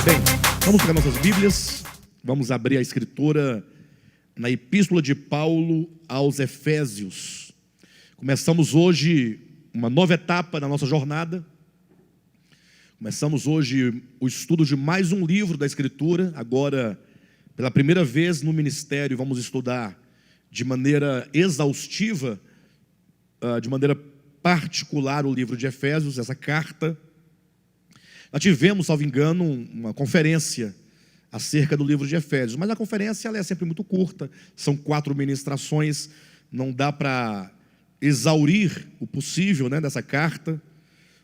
Bem, vamos pegar nossas Bíblias, vamos abrir a Escritura na Epístola de Paulo aos Efésios. Começamos hoje uma nova etapa na nossa jornada. Começamos hoje o estudo de mais um livro da Escritura. Agora, pela primeira vez no ministério, vamos estudar de maneira exaustiva, de maneira particular, o livro de Efésios, essa carta. Nós tivemos, salvo engano, uma conferência acerca do livro de Efésios, mas a conferência ela é sempre muito curta, são 4 ministrações, não dá para exaurir o possível, dessa carta,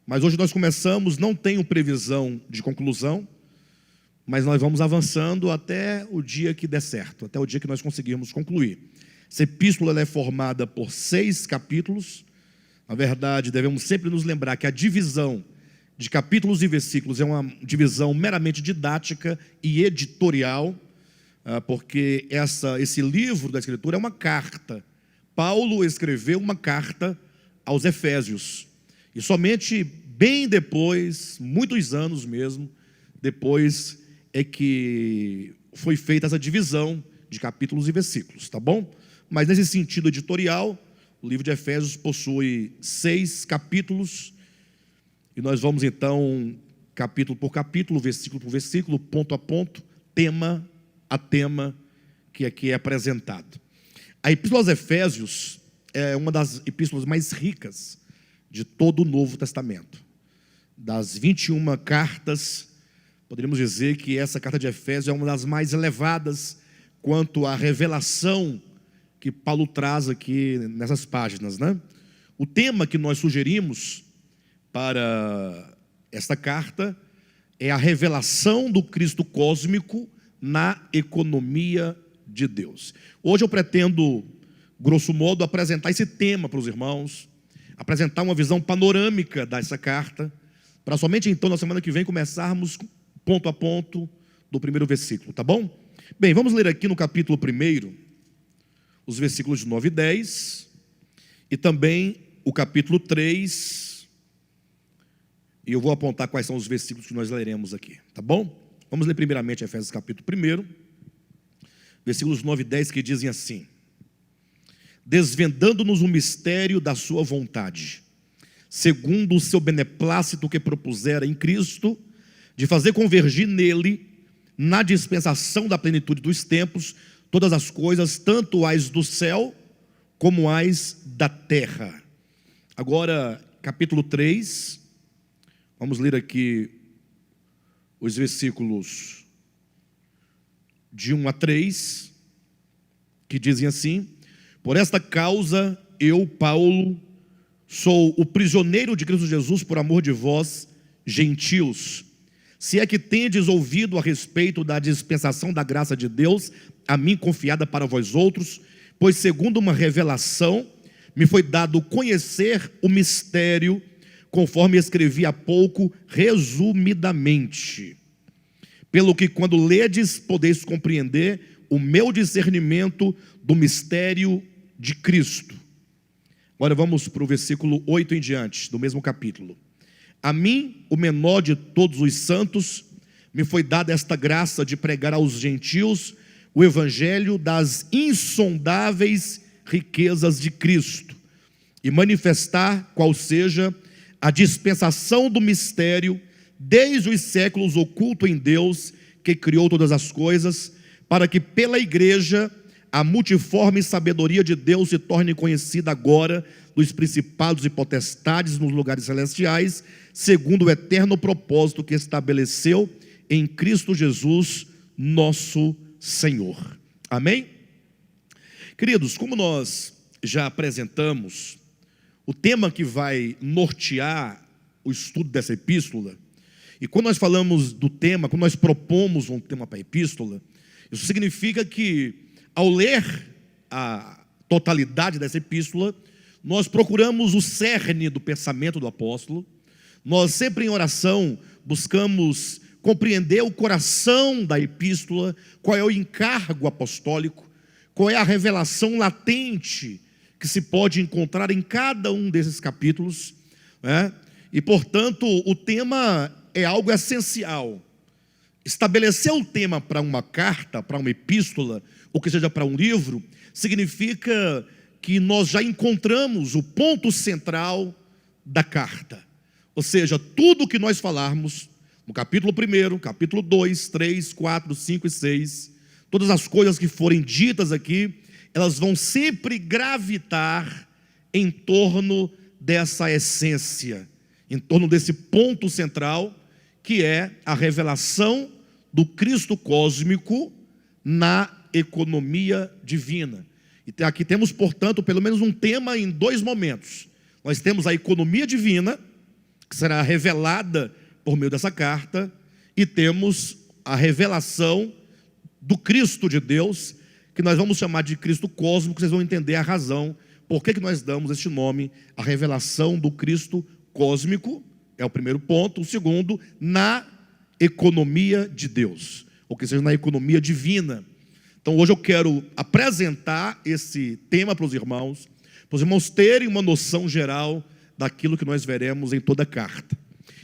mas hoje nós começamos, não tenho previsão de conclusão, mas nós vamos avançando até o dia que der certo, até o dia que nós conseguirmos concluir. Essa epístola ela é formada por 6 capítulos, na verdade devemos sempre nos lembrar que a divisão de capítulos e versículos é uma divisão meramente didática e editorial, porque esse livro da Escritura é uma carta. Paulo escreveu uma carta aos Efésios, e somente bem depois, muitos anos mesmo, depois é que foi feita essa divisão de capítulos e versículos, tá bom? Mas nesse sentido editorial, o livro de Efésios possui 6 capítulos, e nós vamos então, capítulo por capítulo, versículo por versículo, ponto a ponto, tema a tema, que aqui é apresentado. A Epístola aos Efésios é uma das epístolas mais ricas de todo o Novo Testamento. Das 21 cartas, poderíamos dizer que essa carta de Efésios é uma das mais elevadas quanto à revelação que Paulo traz aqui nessas páginas, O tema que nós sugerimos para esta carta é a revelação do Cristo cósmico na economia de Deus. Hoje eu pretendo, grosso modo, apresentar esse tema para os irmãos, apresentar uma visão panorâmica dessa carta, para somente então, na semana que vem, começarmos ponto a ponto do primeiro versículo, tá bom? Bem, vamos ler aqui no capítulo 1, os versículos 9 e 10, e também o capítulo 3, e eu vou apontar quais são os versículos que nós leremos aqui, tá bom? Vamos ler primeiramente Efésios capítulo 1, versículos 9 e 10, que dizem assim: desvendando-nos o mistério da sua vontade, segundo o seu beneplácito que propusera em Cristo, de fazer convergir nele, na dispensação da plenitude dos tempos, todas as coisas, tanto as do céu, como as da terra. Agora, capítulo 3, vamos ler aqui os versículos de 1 a 3, que dizem assim: por esta causa, eu, Paulo, sou o prisioneiro de Cristo Jesus por amor de vós, gentios, se é que tendes ouvido a respeito da dispensação da graça de Deus, a mim confiada para vós outros, pois segundo uma revelação, me foi dado conhecer o mistério, conforme escrevi há pouco, resumidamente. Pelo que quando ledes, podeis compreender o meu discernimento do mistério de Cristo. Agora vamos para o versículo 8 em diante, do mesmo capítulo. A mim, o menor de todos os santos, me foi dada esta graça de pregar aos gentios o evangelho das insondáveis riquezas de Cristo, e manifestar qual seja a dispensação do mistério, desde os séculos oculto em Deus, que criou todas as coisas, para que pela igreja a multiforme sabedoria de Deus se torne conhecida agora dos principados e potestades nos lugares celestiais, segundo o eterno propósito que estabeleceu em Cristo Jesus, nosso Senhor. Amém? Queridos, como nós já apresentamos, o tema que vai nortear o estudo dessa epístola, e quando nós falamos do tema, quando nós propomos um tema para a epístola, isso significa que, ao ler a totalidade dessa epístola, nós procuramos o cerne do pensamento do apóstolo. Nós sempre em oração buscamos compreender o coração da epístola, qual é o encargo apostólico, qual é a revelação latente que se pode encontrar em cada um desses capítulos, né? E, portanto, o tema é algo essencial. Estabelecer o tema para uma carta, para uma epístola, ou que seja para um livro, significa que nós já encontramos o ponto central da carta. Ou seja, tudo que nós falarmos no capítulo 1, capítulo 2, 3, 4, 5 e 6, todas as coisas que forem ditas aqui, elas vão sempre gravitar em torno dessa essência, em torno desse ponto central, que é a revelação do Cristo cósmico na economia divina. E aqui temos, portanto, pelo menos um tema em dois momentos. Nós temos a economia divina, que será revelada por meio dessa carta, e temos a revelação do Cristo de Deus, que nós vamos chamar de Cristo cósmico. Vocês vão entender a razão por que nós damos este nome, a revelação do Cristo cósmico, é o primeiro ponto. O segundo, na economia de Deus, ou que seja, na economia divina. Então hoje eu quero apresentar esse tema para os irmãos terem uma noção geral daquilo que nós veremos em toda a carta.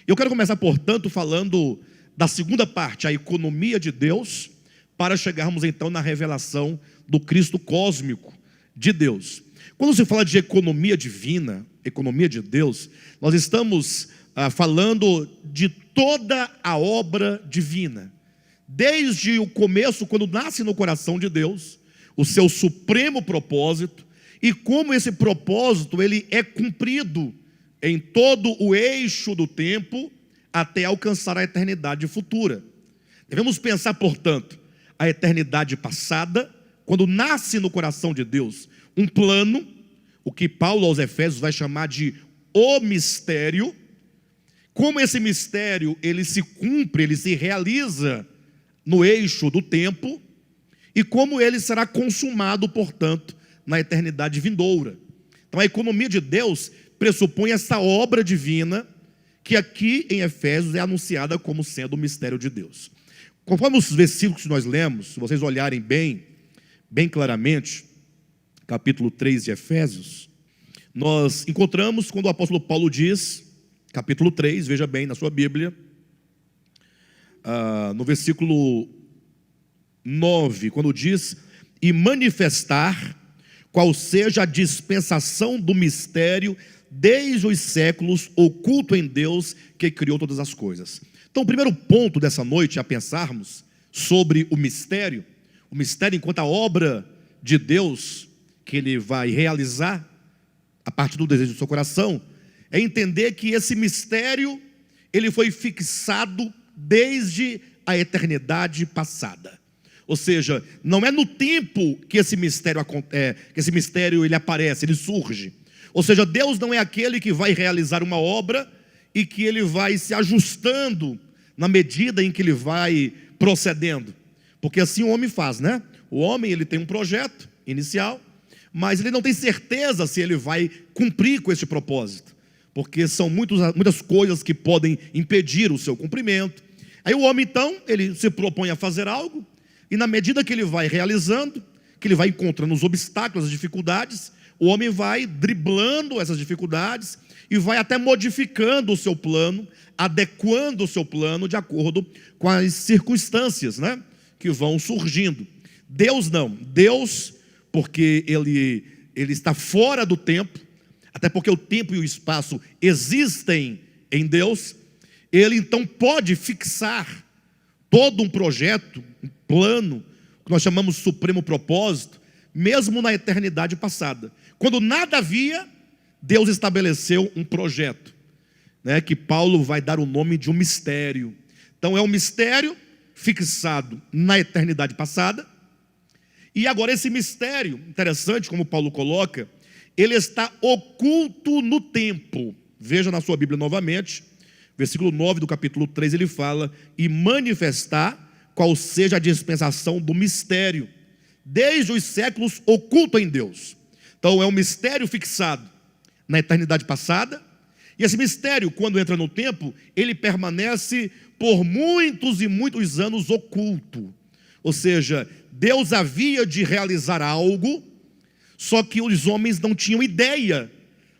Eu quero começar, portanto, falando da segunda parte, a economia de Deus, para chegarmos então na revelação do Cristo cósmico de Deus. Quando se fala de economia divina, economia de Deus, nós estamos falando de toda a obra divina, desde o começo, quando nasce no coração de Deus, o seu supremo propósito, e como esse propósito ele é cumprido em todo o eixo do tempo, até alcançar a eternidade futura. Devemos pensar, portanto, a eternidade passada, quando nasce no coração de Deus um plano, o que Paulo aos Efésios vai chamar de o mistério, como esse mistério ele se cumpre, ele se realiza no eixo do tempo, e como ele será consumado, portanto, na eternidade vindoura. Então a economia de Deus pressupõe essa obra divina, que aqui em Efésios é anunciada como sendo o mistério de Deus. Conforme os versículos que nós lemos, se vocês olharem bem claramente, capítulo 3 de Efésios, nós encontramos quando o apóstolo Paulo diz, capítulo 3, veja bem na sua Bíblia, no versículo 9, quando diz: e manifestar qual seja a dispensação do mistério desde os séculos, oculto em Deus que criou todas as coisas. Então o primeiro ponto dessa noite a pensarmos sobre o mistério enquanto a obra de Deus que Ele vai realizar a partir do desejo do seu coração, é entender que esse mistério ele foi fixado desde a eternidade passada. Ou seja, não é no tempo que esse mistério ele aparece, ele surge. Ou seja, Deus não é aquele que vai realizar uma obra e que ele vai se ajustando na medida em que ele vai procedendo. Porque assim o homem faz, né? O homem ele tem um projeto inicial, mas ele não tem certeza se ele vai cumprir com esse propósito, porque são muitas coisas que podem impedir o seu cumprimento. Aí o homem então, ele se propõe a fazer algo, e na medida que ele vai realizando, que ele vai encontrando os obstáculos, as dificuldades, o homem vai driblando essas dificuldades e vai até modificando o seu plano, adequando o seu plano de acordo com as circunstâncias, né, que vão surgindo. Deus não. Deus, porque ele está fora do tempo, até porque o tempo e o espaço existem em Deus, ele então pode fixar todo um projeto, um plano, que nós chamamos de supremo propósito, mesmo na eternidade passada. Quando nada havia, Deus estabeleceu um projeto, né, que Paulo vai dar o nome de um mistério. Então é um mistério fixado na eternidade passada, e agora esse mistério, interessante como Paulo coloca, ele está oculto no tempo. Veja na sua Bíblia novamente, versículo 9 do capítulo 3, ele fala: e manifestar qual seja a dispensação do mistério, desde os séculos oculto em Deus. Então é um mistério fixado na eternidade passada, E esse mistério, quando entra no tempo, ele permanece por muitos e muitos anos oculto. Ou seja, Deus havia de realizar algo, só que os homens não tinham ideia,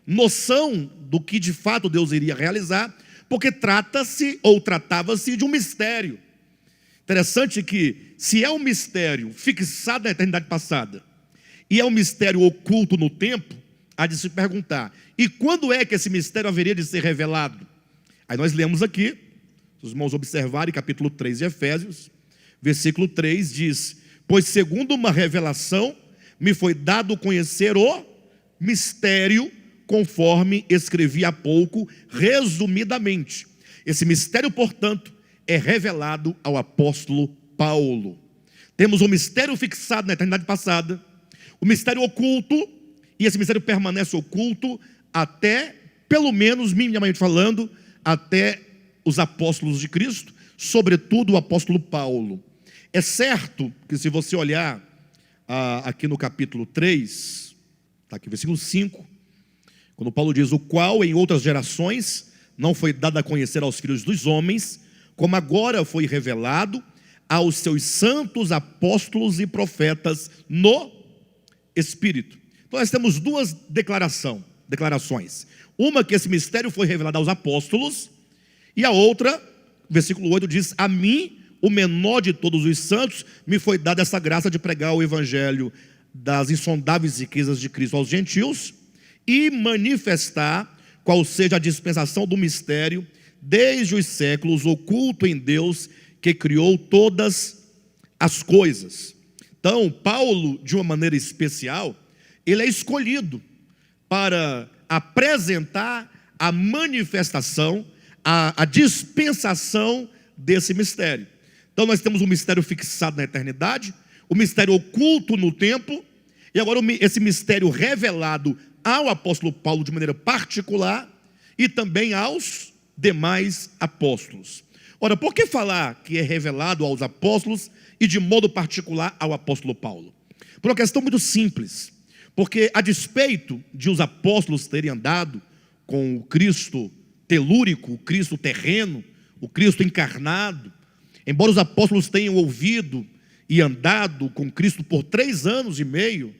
noção do que de fato Deus iria realizar, porque trata-se ou tratava-se de um mistério. Interessante que, se é um mistério fixado na eternidade passada, e é um mistério oculto no tempo, há de se perguntar, e quando é que esse mistério haveria de ser revelado? Aí nós lemos aqui, se os irmãos observarem, capítulo 3 de Efésios, versículo 3 diz: pois segundo uma revelação, me foi dado conhecer o mistério, conforme escrevi há pouco, resumidamente. Esse mistério, portanto, é revelado ao apóstolo Paulo. Temos um mistério fixado na eternidade passada, o mistério oculto, e esse mistério permanece oculto até, pelo menos, minimamente falando, até os apóstolos de Cristo, sobretudo o apóstolo Paulo. É certo que, se você olhar aqui no capítulo 3, está aqui, versículo 5, quando Paulo diz: o qual em outras gerações não foi dado a conhecer aos filhos dos homens, como agora foi revelado aos seus santos apóstolos e profetas no Espírito. Então nós temos duas declarações. Uma, que esse mistério foi revelado aos apóstolos, e a outra, versículo 8 diz: a mim, o menor de todos os santos, me foi dada essa graça de pregar o evangelho das insondáveis riquezas de Cristo aos gentios, e manifestar qual seja a dispensação do mistério, desde os séculos, oculto em Deus, que criou todas as coisas. Então, Paulo, de uma maneira especial, ele é escolhido para apresentar a manifestação, a dispensação desse mistério. Então nós temos um mistério fixado na eternidade, o mistério oculto no tempo, e agora esse mistério revelado ao apóstolo Paulo de maneira particular, e também aos demais apóstolos. Ora, por que falar que é revelado aos apóstolos e de modo particular ao apóstolo Paulo? Por uma questão muito simples. Porque, a despeito de os apóstolos terem andado com o Cristo telúrico, o Cristo terreno, o Cristo encarnado, embora os apóstolos tenham ouvido e andado com Cristo por 3 anos e meio,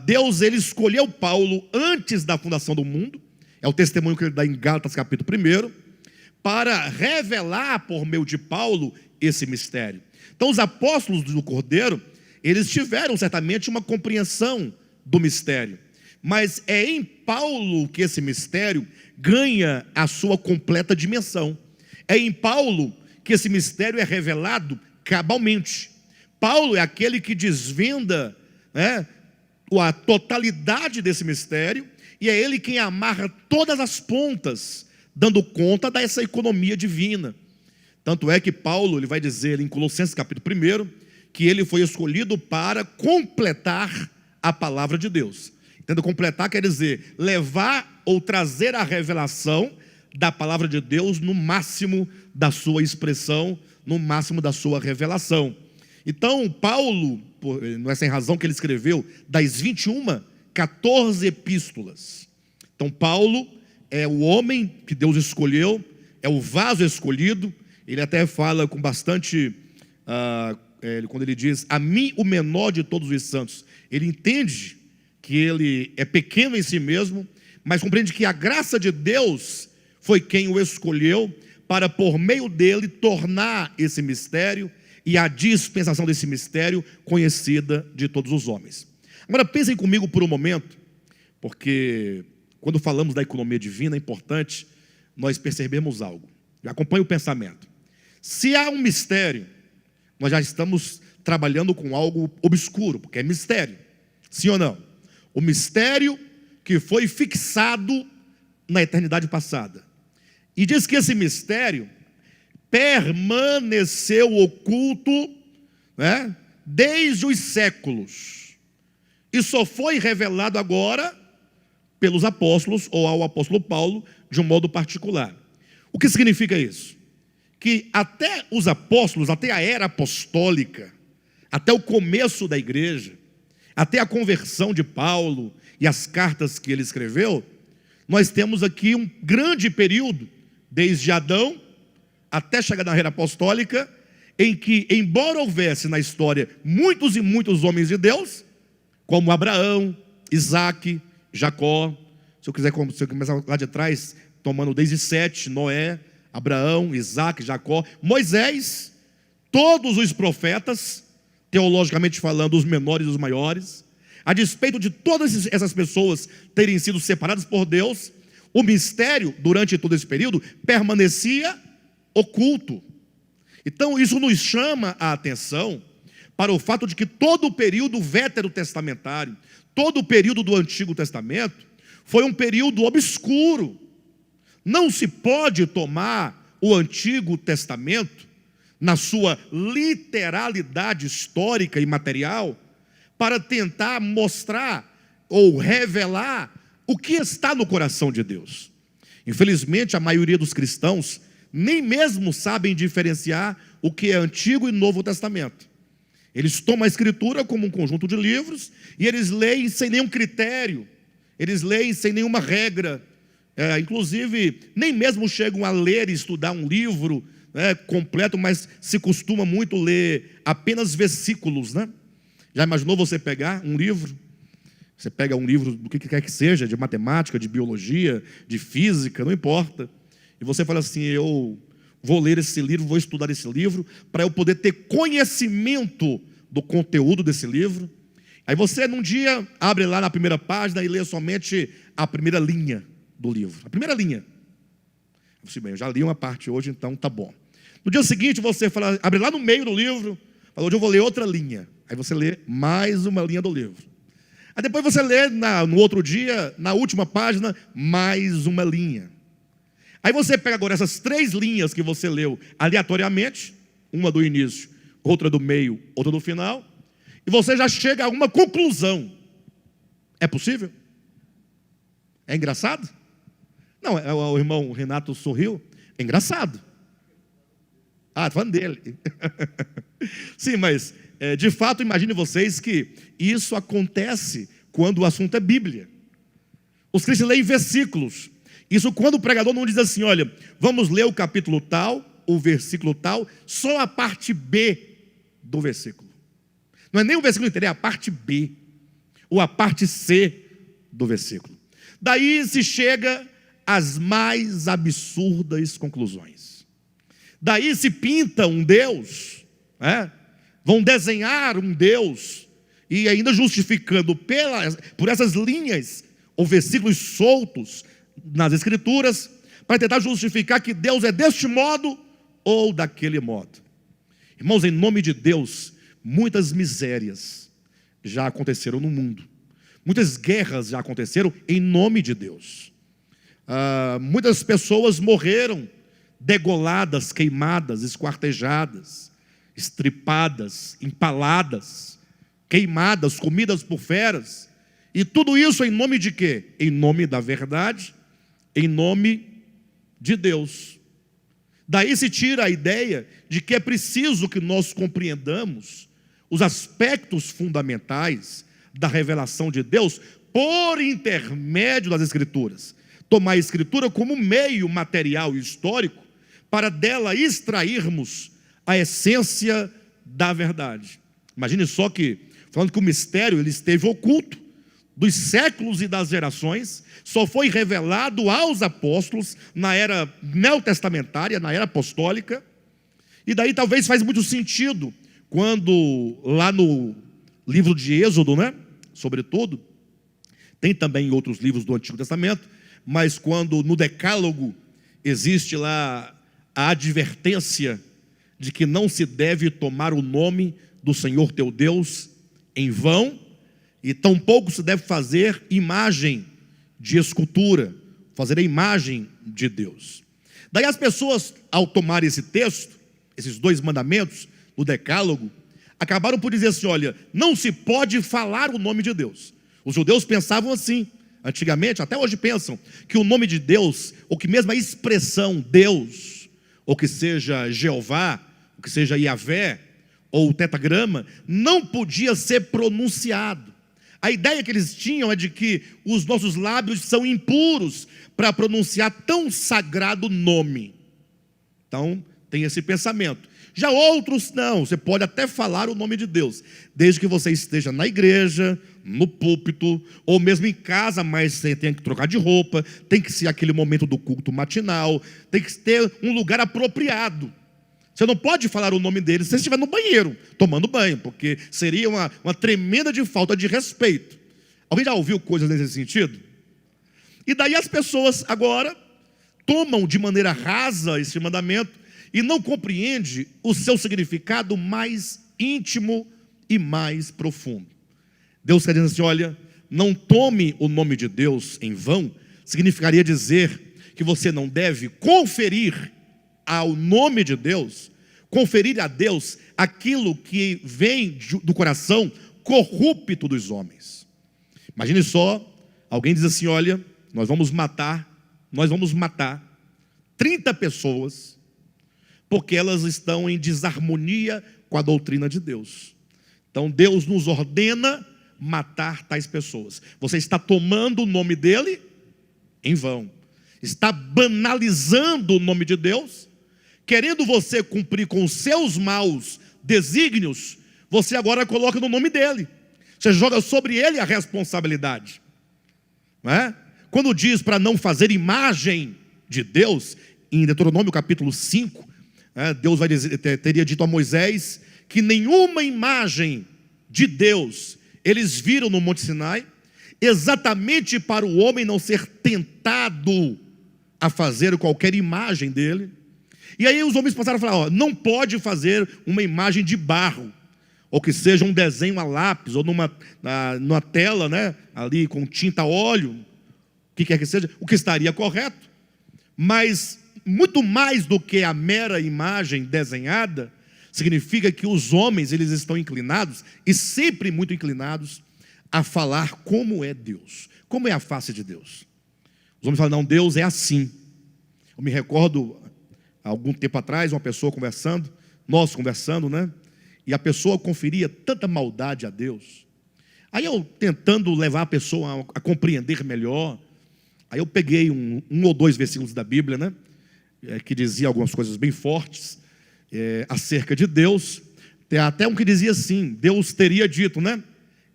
Deus, ele escolheu Paulo antes da fundação do mundo, é o testemunho que ele dá em Gálatas capítulo 1, para revelar por meio de Paulo esse mistério. Então os apóstolos do Cordeiro, eles tiveram certamente uma compreensão do mistério, mas é em Paulo que esse mistério ganha a sua completa dimensão. É em Paulo que esse mistério é revelado cabalmente. Paulo é aquele que desvenda, a totalidade desse mistério, e é ele quem amarra todas as pontas, dando conta dessa economia divina. Tanto é que Paulo, ele vai dizer em Colossenses capítulo 1, que ele foi escolhido para completar a palavra de Deus. Entendo, completar quer dizer levar ou trazer a revelação da palavra de Deus no máximo da sua expressão, no máximo da sua revelação. Então Paulo, não é sem razão que ele escreveu das 21, 14 epístolas. Então Paulo é o homem que Deus escolheu, é o vaso escolhido. Ele até fala com bastante, quando ele diz: a mim, o menor de todos os santos. Ele entende que ele é pequeno em si mesmo, mas compreende que a graça de Deus foi quem o escolheu para, por meio dele, tornar esse mistério e a dispensação desse mistério conhecida de todos os homens. Agora pensem comigo por um momento, porque quando falamos da economia divina é importante nós percebermos algo. Acompanhe o pensamento. Se há um mistério, nós já estamos trabalhando com algo obscuro, porque é mistério. Sim ou não? O mistério que foi fixado na eternidade passada. E diz que esse mistério permaneceu oculto, desde os séculos. E só foi revelado agora pelos apóstolos, ou ao apóstolo Paulo, de um modo particular. O que significa isso? Que até os apóstolos, até a era apostólica, até o começo da igreja, até a conversão de Paulo e as cartas que ele escreveu, nós temos aqui um grande período, desde Adão até chegar na era apostólica, em que, embora houvesse na história muitos e muitos homens de Deus, como Abraão, Isaac, Jacó, se eu começar lá de trás, tomando desde Sete, Noé, Abraão, Isaac, Jacó, Moisés, todos os profetas, teologicamente falando, os menores e os maiores, a despeito de todas essas pessoas terem sido separadas por Deus, o mistério, durante todo esse período, permanecia oculto. Então isso nos chama a atenção para o fato de que todo o período veterotestamentário, todo o período do Antigo Testamento, foi um período obscuro. Não se pode tomar o Antigo Testamento, na sua literalidade histórica e material, para tentar mostrar ou revelar o que está no coração de Deus. Infelizmente, a maioria dos cristãos nem mesmo sabem diferenciar o que é Antigo e Novo Testamento. Eles tomam a Escritura como um conjunto de livros e eles leem sem nenhum critério, eles leem sem nenhuma regra, inclusive nem mesmo chegam a ler e estudar um livro completo, mas se costuma muito ler apenas versículos, né? Já imaginou você pegar um livro? Você pega um livro do que quer que seja, de matemática, de biologia, de física, não importa, e você fala assim: eu vou ler esse livro, vou estudar esse livro, para eu poder ter conhecimento do conteúdo desse livro. Aí você, num dia, abre lá na primeira página e lê somente a primeira linha do livro. A primeira linha. Eu disse: bem, eu já li uma parte hoje, então tá bom. No dia seguinte, você fala, abre lá no meio do livro, fala: hoje eu vou ler outra linha. Aí você lê mais uma linha do livro. Aí depois você lê no outro dia, na última página, mais uma linha. Aí você pega agora essas 3 linhas que você leu aleatoriamente, uma do início, outra do meio, outra do final, e você já chega a uma conclusão. É possível? É engraçado? Não, o irmão Renato sorriu. É engraçado. Ah, estou falando dele. Sim, mas de fato, imagine vocês que isso acontece quando o assunto é Bíblia. Os cristãos leem versículos. Isso quando o pregador não diz assim: olha, vamos ler o capítulo tal, o versículo tal, só a parte B do versículo. Não é nem o versículo inteiro, é a parte B, ou a parte C do versículo. Daí se chega às mais absurdas conclusões. Daí se pinta um Deus, vão desenhar um Deus, e ainda justificando por essas linhas, ou versículos soltos nas Escrituras, para tentar justificar que Deus é deste modo ou daquele modo. Irmãos, em nome de Deus, muitas misérias já aconteceram no mundo, muitas guerras já aconteceram em nome de Deus. Muitas pessoas morreram degoladas, queimadas, esquartejadas, estripadas, empaladas, queimadas, comidas por feras, e tudo isso em nome de quê? Em nome da verdade, em nome de Deus. Daí se tira a ideia de que é preciso que nós compreendamos os aspectos fundamentais da revelação de Deus por intermédio das Escrituras. Tomar a Escritura como meio material e histórico para dela extrairmos a essência da verdade. Imagine só que, falando que o mistério ele esteve oculto dos séculos e das gerações, só foi revelado aos apóstolos na era neotestamentária, na era apostólica, e daí talvez faz muito sentido quando lá no livro de Êxodo, sobretudo, tem também em outros livros do Antigo Testamento, mas quando no Decálogo existe lá a advertência de que não se deve tomar o nome do Senhor teu Deus em vão, e tampouco se deve fazer imagem de escultura, fazer a imagem de Deus. Daí as pessoas, ao tomar esse texto, esses 2 mandamentos do Decálogo, acabaram por dizer assim: olha, não se pode falar o nome de Deus. Os judeus pensavam assim, antigamente, até hoje pensam, que o nome de Deus, ou que mesmo a expressão Deus, ou que seja Jeová, ou que seja Yahvé, ou o tetragrama, não podia ser pronunciado. A ideia que eles tinham é de que os nossos lábios são impuros para pronunciar tão sagrado nome. Então, tem esse pensamento. Já outros, não, você pode até falar o nome de Deus, desde que você esteja na igreja, no púlpito, ou mesmo em casa, mas você tem que trocar de roupa, tem que ser aquele momento do culto matinal, tem que ter um lugar apropriado. Você não pode falar o nome dele se você estiver no banheiro, tomando banho, porque seria uma tremenda de falta de respeito. Alguém já ouviu coisas nesse sentido? E daí as pessoas agora tomam de maneira rasa esse mandamento e não compreendem o seu significado mais íntimo e mais profundo. Deus quer dizer assim, olha, não tome o nome de Deus em vão, significaria dizer que você não deve conferir ao nome de Deus, conferir a Deus aquilo que vem do coração corrupto dos homens. Imagine só, alguém diz assim, olha, nós vamos matar 30 pessoas, porque elas estão em desarmonia com a doutrina de Deus. Então Deus nos ordena matar tais pessoas. Você está tomando o nome dele em vão. Está banalizando o nome de Deus, querendo você cumprir com os seus maus desígnios, você agora coloca no nome dele. Você joga sobre ele a responsabilidade. Não é? Quando diz para não fazer imagem de Deus, em Deuteronômio capítulo 5, Deus teria dito a Moisés que nenhuma imagem de Deus eles viram no Monte Sinai, exatamente para o homem não ser tentado a fazer qualquer imagem dele. E aí os homens passaram a falar, não pode fazer uma imagem de barro, ou que seja um desenho a lápis, ou numa tela, né, ali com tinta a óleo, o que quer que seja, o que estaria correto. Mas muito mais do que a mera imagem desenhada, significa que os homens eles estão inclinados, e sempre muito inclinados, a falar como é Deus, como é a face de Deus. Os homens falam, não, Deus é assim. Eu me recordo, há algum tempo atrás, uma pessoa conversando, nós conversando, né? E a pessoa conferia tanta maldade a Deus. Aí eu tentando levar a pessoa a compreender melhor, aí eu peguei um ou dois versículos da Bíblia, né? Que dizia algumas coisas bem fortes acerca de Deus. Tem até um que dizia assim, Deus teria dito, né?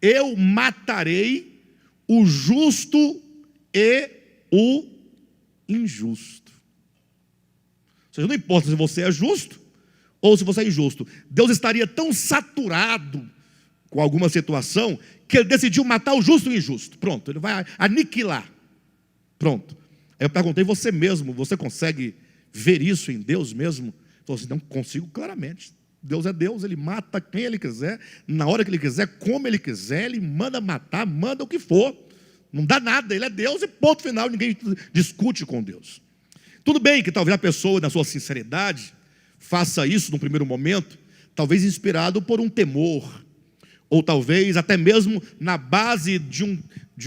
Eu matarei o justo e o injusto. Ou seja, não importa se você é justo ou se você é injusto, Deus estaria tão saturado com alguma situação que ele decidiu matar o justo e o injusto. Pronto, ele vai aniquilar. Pronto. Aí eu perguntei, você mesmo, você consegue ver isso em Deus mesmo? Falou assim, não consigo claramente. Deus é Deus, ele mata quem ele quiser, na hora que ele quiser, como ele quiser, ele manda matar, manda o que for. Não dá nada, ele é Deus e ponto final, ninguém discute com Deus. Tudo bem que talvez a pessoa, na sua sinceridade, faça isso no primeiro momento, talvez inspirado por um temor, ou talvez até mesmo na base de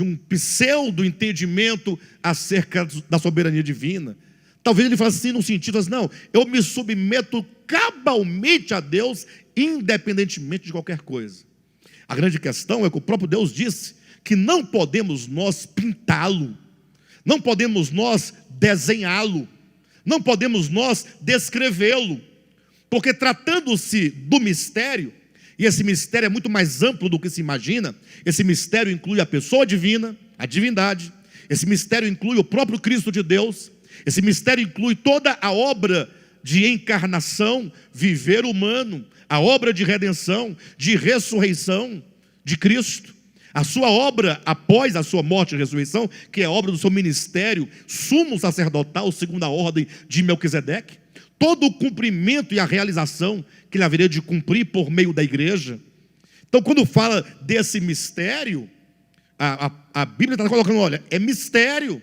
um pseudo entendimento acerca da soberania divina. Talvez ele faça assim no sentido assim, não, eu me submeto cabalmente a Deus, independentemente de qualquer coisa. A grande questão é que o próprio Deus disse que não podemos nós pintá-lo, não podemos nós desenhá-lo, não podemos nós descrevê-lo, porque tratando-se do mistério, e esse mistério é muito mais amplo do que se imagina, esse mistério inclui a pessoa divina, a divindade, esse mistério inclui o próprio Cristo de Deus, esse mistério inclui toda a obra de encarnação, viver humano, a obra de redenção, de ressurreição de Cristo, a sua obra após a sua morte e ressurreição, que é a obra do seu ministério, sumo sacerdotal, segundo a ordem de Melquisedeque, todo o cumprimento e a realização que ele haveria de cumprir por meio da igreja. Então, quando fala desse mistério, a Bíblia está colocando, olha, é mistério.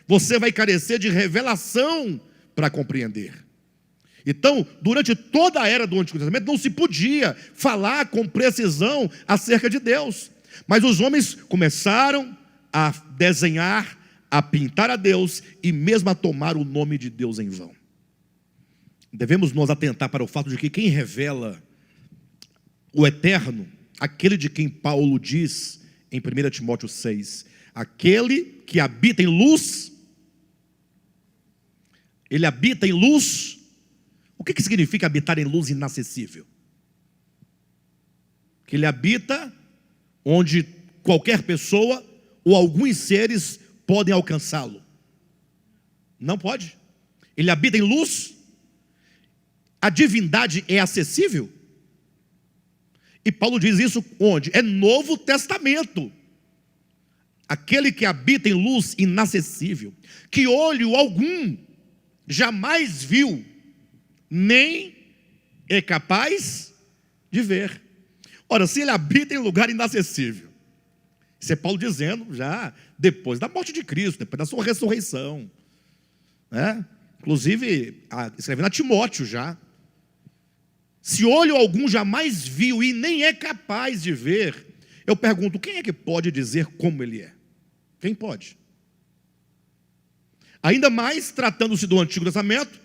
Você vai carecer de revelação para compreender. Então, durante toda a era do Antigo Testamento, não se podia falar com precisão acerca de Deus. Mas os homens começaram a desenhar, a pintar a Deus e mesmo a tomar o nome de Deus em vão. Devemos nos atentar para o fato de que quem revela o eterno, aquele de quem Paulo diz em 1 Timóteo 6. Aquele que habita em luz, ele habita em luz. O que significa habitar em luz inacessível? Que ele habita onde qualquer pessoa ou alguns seres podem alcançá-lo. Não pode. Ele habita em luz. A divindade é acessível. E Paulo diz isso onde? É Novo Testamento. Aquele que habita em luz inacessível, que olho algum jamais viu, nem é capaz de ver. Ora, se ele habita em lugar inacessível, isso é Paulo dizendo já depois da morte de Cristo, depois da sua ressurreição, né? Inclusive, escrevendo a Timóteo já. Se olho algum jamais viu e nem é capaz de ver, eu pergunto, quem é que pode dizer como ele é? Quem pode? Ainda mais tratando-se do Antigo Testamento,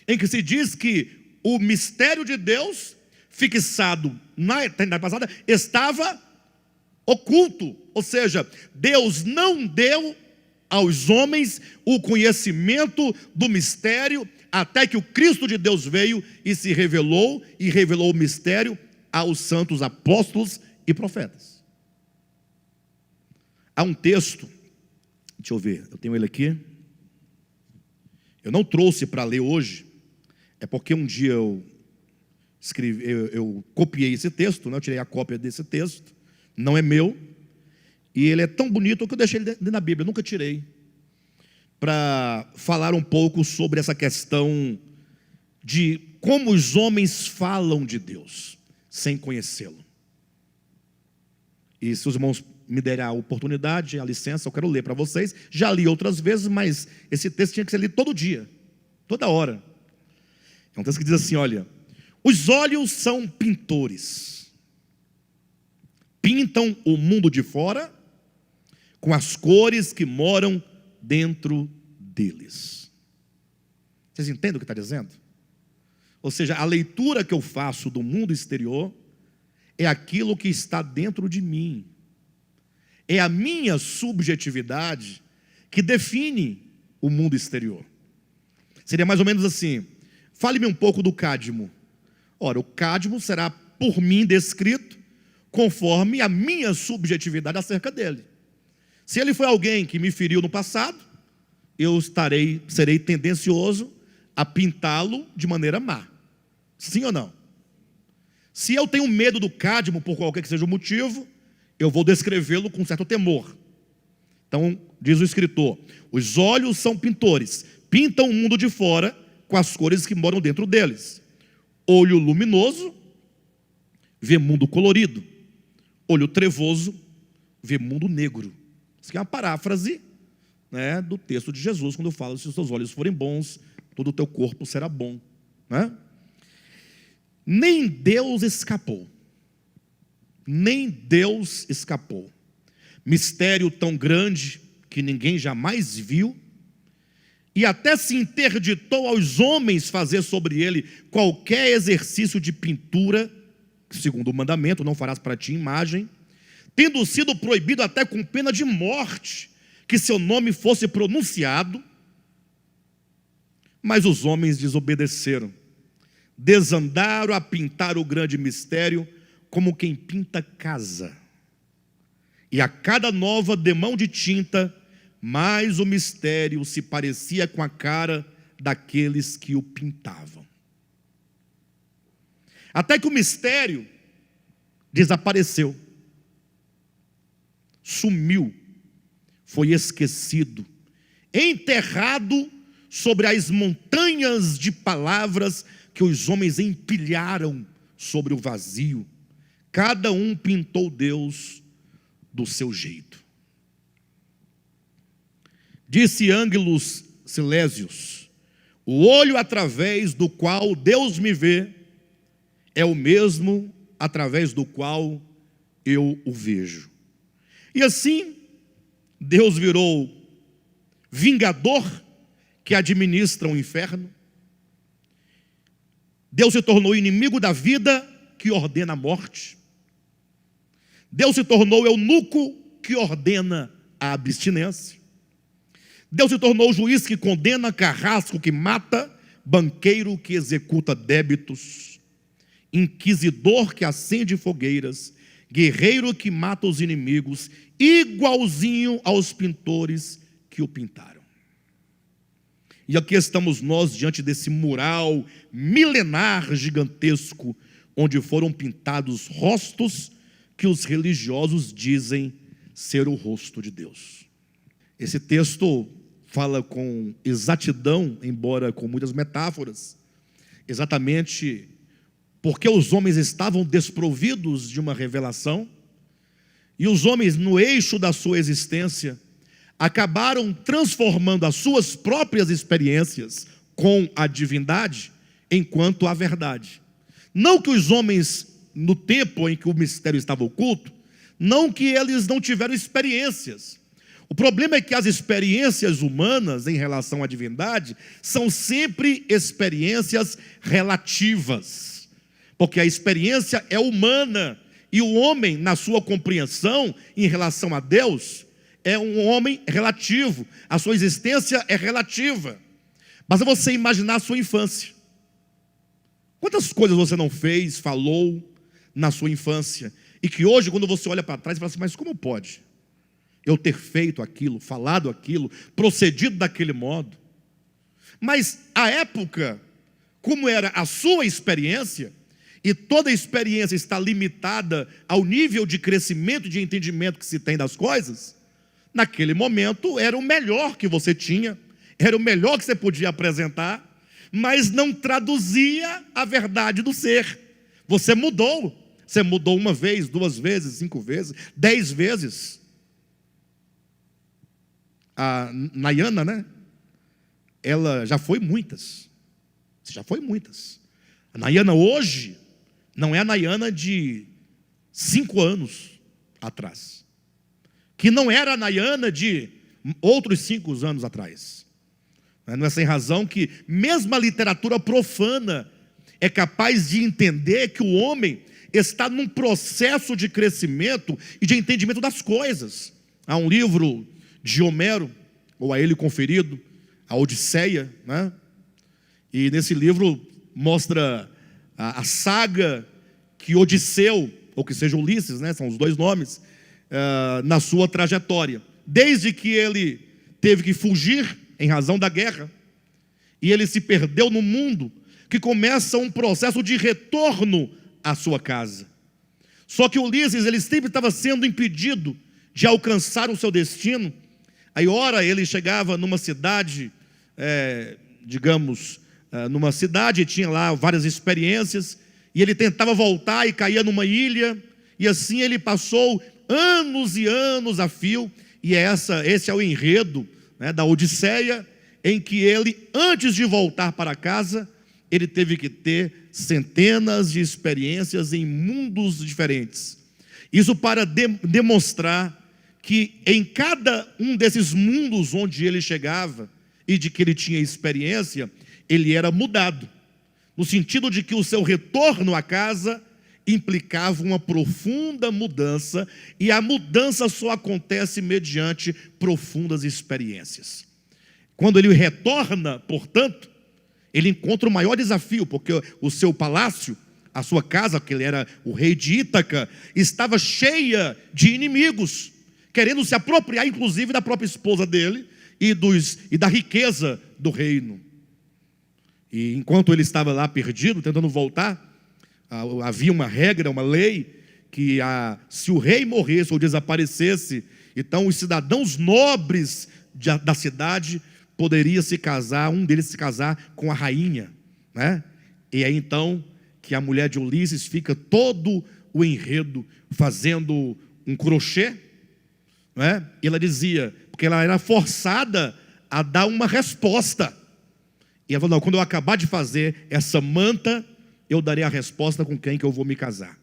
em que se diz que o mistério de Deus, fixado na eternidade passada, estava oculto. Ou seja, Deus não deu aos homens o conhecimento do mistério, até que o Cristo de Deus veio e se revelou, e revelou o mistério aos santos apóstolos e profetas. Há um texto, deixa eu ver, eu tenho ele aqui. Eu não trouxe para ler hoje, é porque um dia eu copiei esse texto, né? Eu tirei a cópia desse texto, não é meu, e ele é tão bonito que eu deixei ele dentro da Bíblia, eu nunca tirei, para falar um pouco sobre essa questão de como os homens falam de Deus, sem conhecê-lo. E se os irmãos me derem a oportunidade, a licença, eu quero ler para vocês. Já li outras vezes, mas esse texto tinha que ser lido todo dia, toda hora. É um texto que diz assim, olha: os olhos são pintores, pintam o mundo de fora com as cores que moram dentro deles. Vocês entendem o que está dizendo? Ou seja, a leitura que eu faço do mundo exterior é aquilo que está dentro de mim. É a minha subjetividade que define o mundo exterior. Seria mais ou menos assim: fale-me um pouco do Cadmo. Ora, o Cadmo será por mim descrito conforme a minha subjetividade acerca dele. Se ele foi alguém que me feriu no passado, eu serei tendencioso a pintá-lo de maneira má. Sim ou não? Se eu tenho medo do Cadmo por qualquer que seja o motivo, eu vou descrevê-lo com certo temor. Então, diz o escritor: os olhos são pintores, pintam o mundo de fora com as cores que moram dentro deles. Olho luminoso vê mundo colorido, olho trevoso vê mundo negro. Isso aqui é uma paráfrase, né, do texto de Jesus, quando fala: se os seus olhos forem bons, todo o teu corpo será bom, né? Nem Deus escapou. Nem Deus escapou. Mistério tão grande que ninguém jamais viu, e até se interditou aos homens fazer sobre ele qualquer exercício de pintura, segundo o mandamento, não farás para ti imagem, tendo sido proibido até com pena de morte que seu nome fosse pronunciado. Mas os homens desobedeceram, desandaram a pintar o grande mistério como quem pinta casa, e a cada nova demão de tinta, mais o mistério se parecia com a cara daqueles que o pintavam. Até que o mistério desapareceu, sumiu, foi esquecido, enterrado sobre as montanhas de palavras que os homens empilharam sobre o vazio. Cada um pintou Deus do seu jeito. Disse Ângelus Silésios: o olho através do qual Deus me vê é o mesmo através do qual eu o vejo. E assim, Deus virou vingador que administra o inferno. Deus se tornou inimigo da vida que ordena a morte. Deus se tornou eunuco que ordena a abstinência. Deus se tornou juiz que condena, carrasco que mata, banqueiro que executa débitos, inquisidor que acende fogueiras, guerreiro que mata os inimigos, igualzinho aos pintores que o pintaram. E aqui estamos nós diante desse mural milenar gigantesco, onde foram pintados rostos que os religiosos dizem ser o rosto de Deus. Esse texto fala com exatidão, embora com muitas metáforas, exatamente porque os homens estavam desprovidos de uma revelação, e os homens, no eixo da sua existência, acabaram transformando as suas próprias experiências com a divindade enquanto a verdade. Não que os homens, no tempo em que o mistério estava oculto, não que eles não tiveram experiências. O problema é que as experiências humanas em relação à divindade são sempre experiências relativas, porque a experiência é humana, e o homem, na sua compreensão em relação a Deus, é um homem relativo, a sua existência é relativa. Basta você imaginar a sua infância. Quantas coisas você não fez, falou na sua infância, e que hoje, quando você olha para trás, você fala assim, mas como pode eu ter feito aquilo, falado aquilo, procedido daquele modo? Mas a época, como era a sua experiência, e toda experiência está limitada ao nível de crescimento e de entendimento que se tem das coisas, naquele momento era o melhor que você tinha, era o melhor que você podia apresentar, mas não traduzia a verdade do ser. Você mudou uma vez, 2 vezes, 5 vezes, 10 vezes. A Nayana, né? Ela já foi muitas. A Nayana hoje não é a Nayana de 5 anos atrás, que não era a Nayana de outros 5 anos atrás. Não é sem razão que mesmo a literatura profana é capaz de entender que o homem está num processo de crescimento e de entendimento das coisas. Há um livro de Homero, ou a ele conferido, a Odisseia, né? E nesse livro mostra a saga que Odisseu, ou que seja Ulisses, né? São os 2 nomes, na sua trajetória. Desde que ele teve que fugir em razão da guerra, e ele se perdeu no mundo, que começa um processo de retorno à sua casa. Só que Ulisses, ele sempre estava sendo impedido de alcançar o seu destino. Aí ora ele chegava numa cidade, numa cidade, tinha lá várias experiências, e ele tentava voltar e caía numa ilha, e assim ele passou anos e anos a fio, e esse é o enredo, né, da Odisseia, em que ele, antes de voltar para casa, ele teve que ter centenas de experiências em mundos diferentes. Isso para demonstrar que em cada um desses mundos onde ele chegava e de que ele tinha experiência, ele era mudado, no sentido de que o seu retorno à casa implicava uma profunda mudança, e a mudança só acontece mediante profundas experiências. Quando ele retorna, portanto, ele encontra o maior desafio, porque o seu palácio, a sua casa, que ele era o rei de Ítaca, estava cheia de inimigos, querendo se apropriar inclusive da própria esposa dele e da riqueza do reino. E enquanto ele estava lá perdido, tentando voltar, havia uma regra, uma lei, que se o rei morresse ou desaparecesse, então os cidadãos nobres da cidade poderia se casar, um deles se casar com a rainha, né? E aí então que a mulher de Ulisses fica todo o enredo fazendo um crochê, né? E ela dizia, porque ela era forçada a dar uma resposta, e ela falou, não, quando eu acabar de fazer essa manta, eu darei a resposta com quem que eu vou me casar,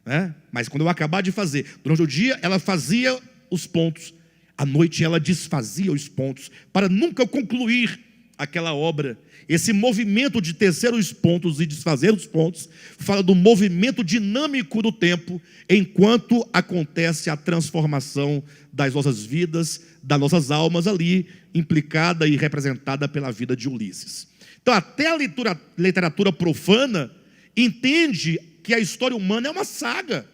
né? Mas quando eu acabar de fazer, durante o dia ela fazia os pontos, à noite ela desfazia os pontos, para nunca concluir aquela obra. Esse movimento de tecer os pontos e desfazer os pontos fala do movimento dinâmico do tempo, enquanto acontece a transformação das nossas vidas, das nossas almas ali, implicada e representada pela vida de Ulisses. Então até a literatura profana entende que a história humana é uma saga,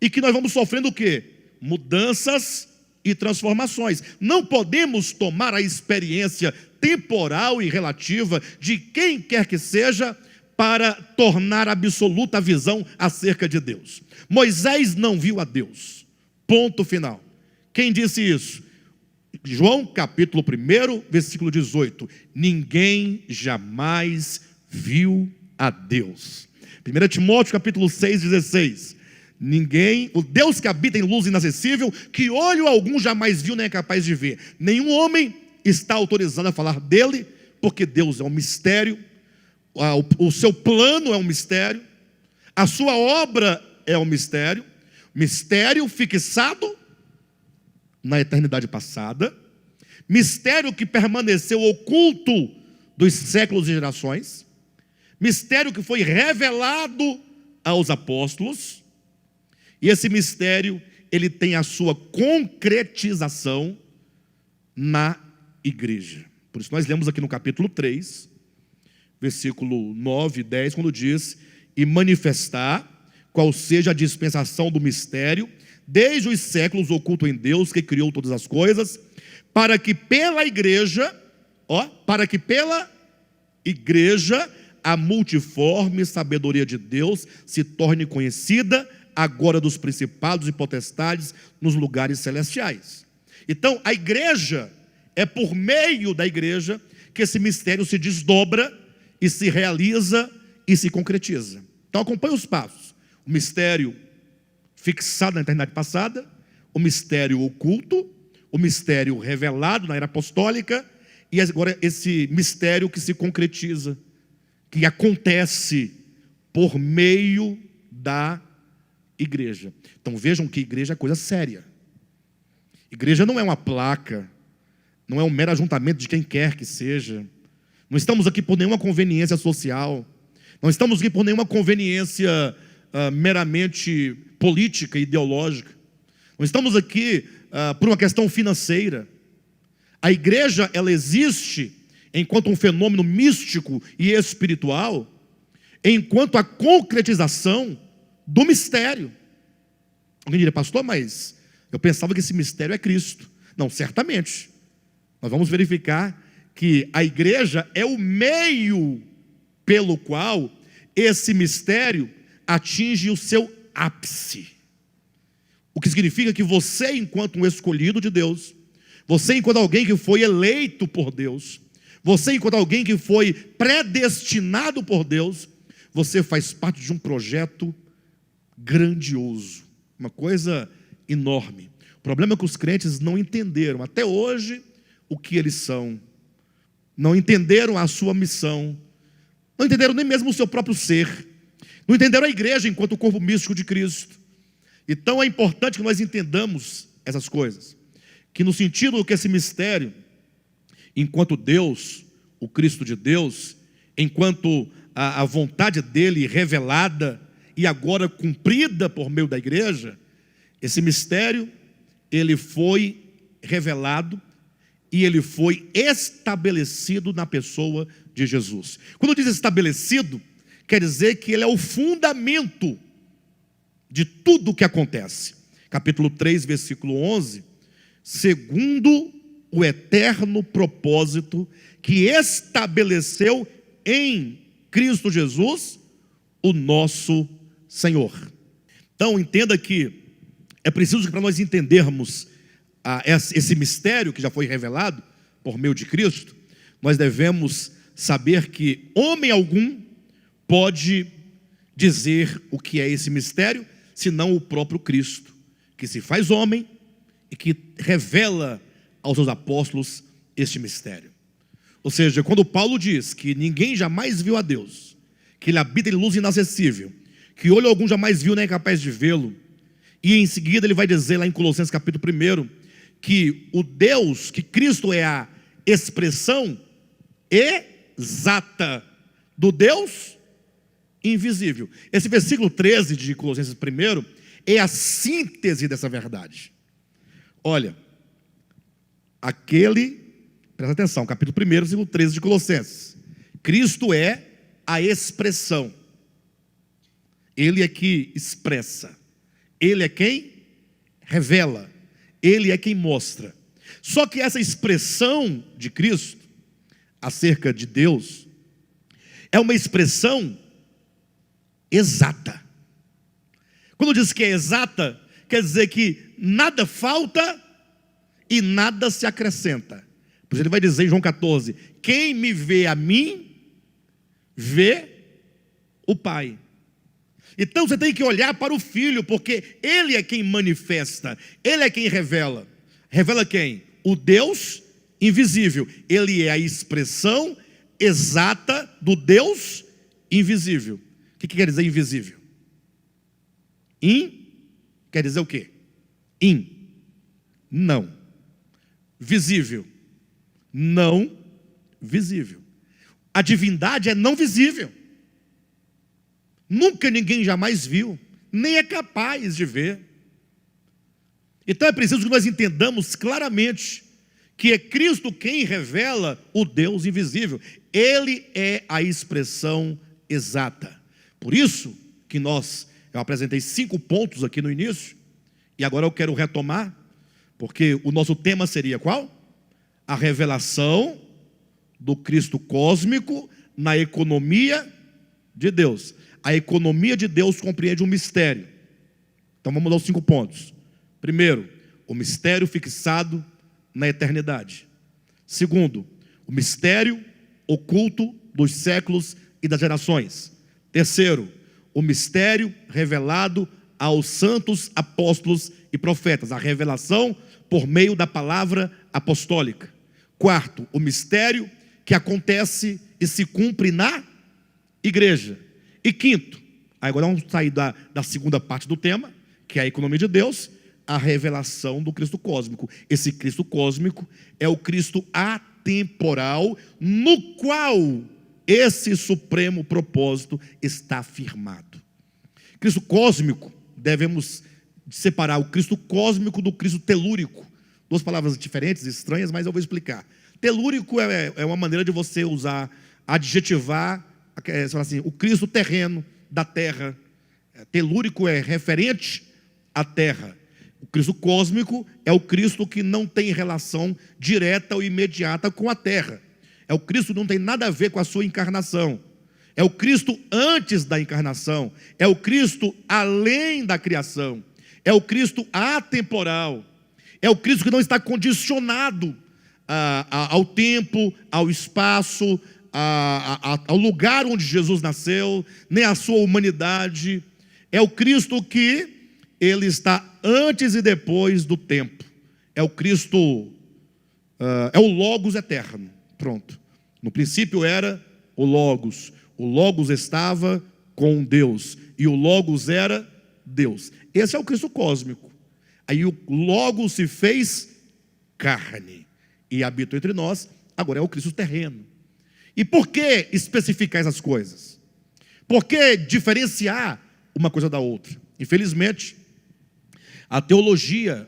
e que nós vamos sofrendo o quê? Mudanças e transformações. Não podemos tomar a experiência temporal e relativa de quem quer que seja para tornar absoluta a visão acerca de Deus. Moisés não viu a Deus. Ponto final. Quem disse isso? João capítulo 1, versículo 18. Ninguém jamais viu a Deus. 1 Timóteo capítulo 6, 16. Ninguém, o Deus que habita em luz inacessível, que olho algum jamais viu nem é capaz de ver. Nenhum homem está autorizado a falar dele, porque Deus é um mistério, o seu plano é um mistério, a sua obra é um mistério, mistério fixado na eternidade passada, mistério que permaneceu oculto dos séculos e gerações, mistério que foi revelado aos apóstolos, e esse mistério, ele tem a sua concretização na igreja. Por isso nós lemos aqui no capítulo 3, versículo 9 e 10, quando diz: e manifestar qual seja a dispensação do mistério, desde os séculos oculto em Deus, que criou todas as coisas, para que pela igreja, a multiforme sabedoria de Deus se torne conhecida, agora dos principados e potestades nos lugares celestiais. Então a igreja, é por meio da igreja que esse mistério se desdobra e se realiza e se concretiza. Então acompanhe os passos: o mistério fixado na eternidade passada, o mistério oculto, o mistério revelado na era apostólica, e agora esse mistério que se concretiza, que acontece por meio da igreja. Então vejam que igreja é coisa séria. Igreja não é uma placa, não é um mero ajuntamento de quem quer que seja. Não estamos aqui por nenhuma conveniência social, não estamos aqui por nenhuma conveniência meramente política e ideológica, não estamos aqui por uma questão financeira. A igreja, ela existe enquanto um fenômeno místico e espiritual, enquanto a concretização do mistério. Alguém diria: pastor, mas eu pensava que esse mistério é Cristo. Não, certamente. Nós vamos verificar que a igreja é o meio pelo qual esse mistério atinge o seu ápice. O que significa que você, enquanto um escolhido de Deus, você enquanto alguém que foi eleito por Deus, você enquanto alguém que foi predestinado por Deus, você faz parte de um projeto grandioso, uma coisa enorme. O problema é que os crentes não entenderam até hoje o que eles são, não entenderam a sua missão, não entenderam nem mesmo o seu próprio ser, não entenderam a igreja enquanto o corpo místico de Cristo. Então é importante que nós entendamos essas coisas, que no sentido que esse mistério, enquanto Deus, o Cristo de Deus, enquanto a vontade dele revelada e agora cumprida por meio da igreja, esse mistério, ele foi revelado e ele foi estabelecido na pessoa de Jesus. Quando diz estabelecido, quer dizer que ele é o fundamento de tudo o que acontece. Capítulo 3, versículo 11: segundo o eterno propósito que estabeleceu em Cristo Jesus, o nosso Senhor. Então entenda que é preciso que, para nós entendermos esse mistério que já foi revelado por meio de Cristo, nós devemos saber que homem algum pode dizer o que é esse mistério, senão o próprio Cristo, que se faz homem e que revela aos seus apóstolos este mistério. Ou seja, quando Paulo diz que ninguém jamais viu a Deus, que ele habita em luz inacessível, que olho algum jamais viu nem é capaz de vê-lo, e em seguida ele vai dizer lá em Colossenses capítulo 1, que o Deus, que Cristo é a expressão exata do Deus invisível. Esse versículo 13 de Colossenses 1 é a síntese dessa verdade. Olha, presta atenção, capítulo 1, versículo 13 de Colossenses. Cristo é a expressão. Ele é que expressa. Ele é quem revela. Ele é quem mostra. Só que essa expressão de Cristo acerca de Deus é uma expressão exata. Quando diz que é exata, quer dizer que nada falta e nada se acrescenta. Por isso ele vai dizer em João 14: quem me vê a mim, vê o Pai. Então você tem que olhar para o Filho, porque Ele é quem manifesta, Ele é quem revela. Revela quem? O Deus invisível. Ele é a expressão exata do Deus invisível. O que quer dizer invisível? Quer dizer o quê? Não. Visível. Não visível. A divindade é não visível. Nunca ninguém jamais viu, nem é capaz de ver. Então é preciso que nós entendamos claramente que é Cristo quem revela o Deus invisível. Ele é a expressão exata. Por isso que eu apresentei 5 pontos aqui no início, e agora eu quero retomar, porque o nosso tema seria qual? A revelação do Cristo cósmico na economia de Deus. A economia de Deus compreende um mistério. Então vamos aos 5 pontos. Primeiro, o mistério fixado na eternidade. Segundo, o mistério oculto dos séculos e das gerações. Terceiro, o mistério revelado aos santos apóstolos e profetas. A revelação por meio da palavra apostólica. Quarto, o mistério que acontece e se cumpre na igreja. E quinto, agora vamos sair da segunda parte do tema, que é a economia de Deus, a revelação do Cristo cósmico. Esse Cristo cósmico é o Cristo atemporal, no qual esse supremo propósito está firmado. Cristo cósmico, devemos separar o Cristo cósmico do Cristo telúrico. 2 palavras diferentes, estranhas, mas eu vou explicar. Telúrico é uma maneira de você usar, adjetivar, você fala assim, o Cristo terreno da terra. Telúrico é referente à terra. O Cristo cósmico é o Cristo que não tem relação direta ou imediata com a terra. É o Cristo que não tem nada a ver com a sua encarnação. É o Cristo antes da encarnação. É o Cristo além da criação. É o Cristo atemporal. É o Cristo que não está condicionado ao tempo, ao espaço, ao lugar onde Jesus nasceu, nem à sua humanidade. É o Cristo que ele está antes e depois do tempo. É o Cristo, é o Logos eterno. Pronto. No princípio era o Logos. O Logos estava com Deus. E o Logos era Deus. Esse é o Cristo cósmico. Aí o Logos se fez carne e habitou entre nós. Agora é o Cristo terreno. E por que especificar essas coisas? Por que diferenciar uma coisa da outra? Infelizmente, a teologia,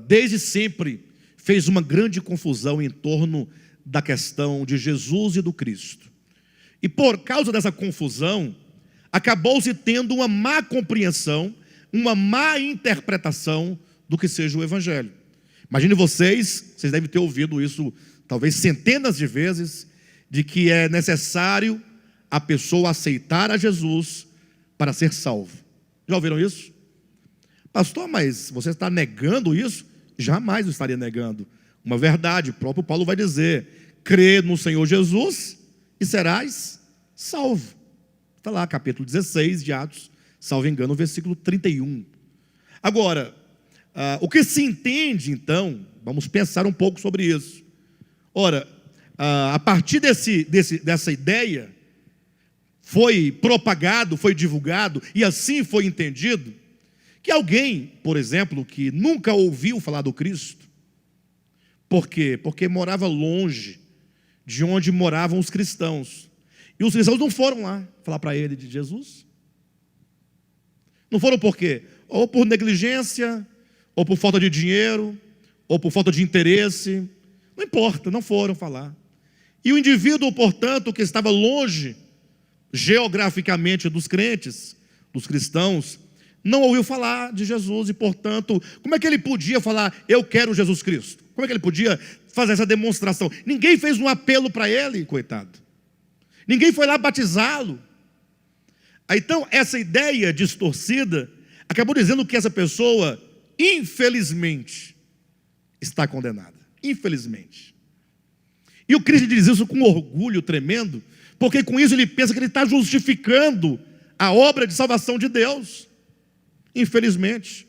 desde sempre, fez uma grande confusão em torno da questão de Jesus e do Cristo. E por causa dessa confusão, acabou-se tendo uma má compreensão, uma má interpretação do que seja o Evangelho. Imagine vocês devem ter ouvido isso talvez centenas de vezes, de que é necessário a pessoa aceitar a Jesus para ser salvo. Já ouviram isso? Pastor, mas você está negando isso? Jamais eu estaria negando. Uma verdade, o próprio Paulo vai dizer: crê no Senhor Jesus e serás salvo. Está lá, capítulo 16 de Atos, salvo engano, versículo 31. Agora, o que se entende então, vamos pensar um pouco sobre isso. Ora, a partir dessa ideia, foi propagado, foi divulgado, e assim foi entendido, que alguém, por exemplo, que nunca ouviu falar do Cristo, por quê? Porque morava longe de onde moravam os cristãos. E os cristãos não foram lá falar para ele de Jesus. Não foram por quê? Ou por negligência, ou por falta de dinheiro, ou por falta de interesse. Não importa, não foram falar. E o indivíduo, portanto, que estava longe geograficamente dos crentes, dos cristãos, não ouviu falar de Jesus e, portanto, como é que ele podia falar, eu quero Jesus Cristo? Como é que ele podia fazer essa demonstração? Ninguém fez um apelo para ele, coitado. Ninguém foi lá batizá-lo. Então, essa ideia distorcida acabou dizendo que essa pessoa, infelizmente, está condenada. Infelizmente. E o Cristo diz isso com um orgulho tremendo, porque com isso ele pensa que ele está justificando a obra de salvação de Deus. Infelizmente.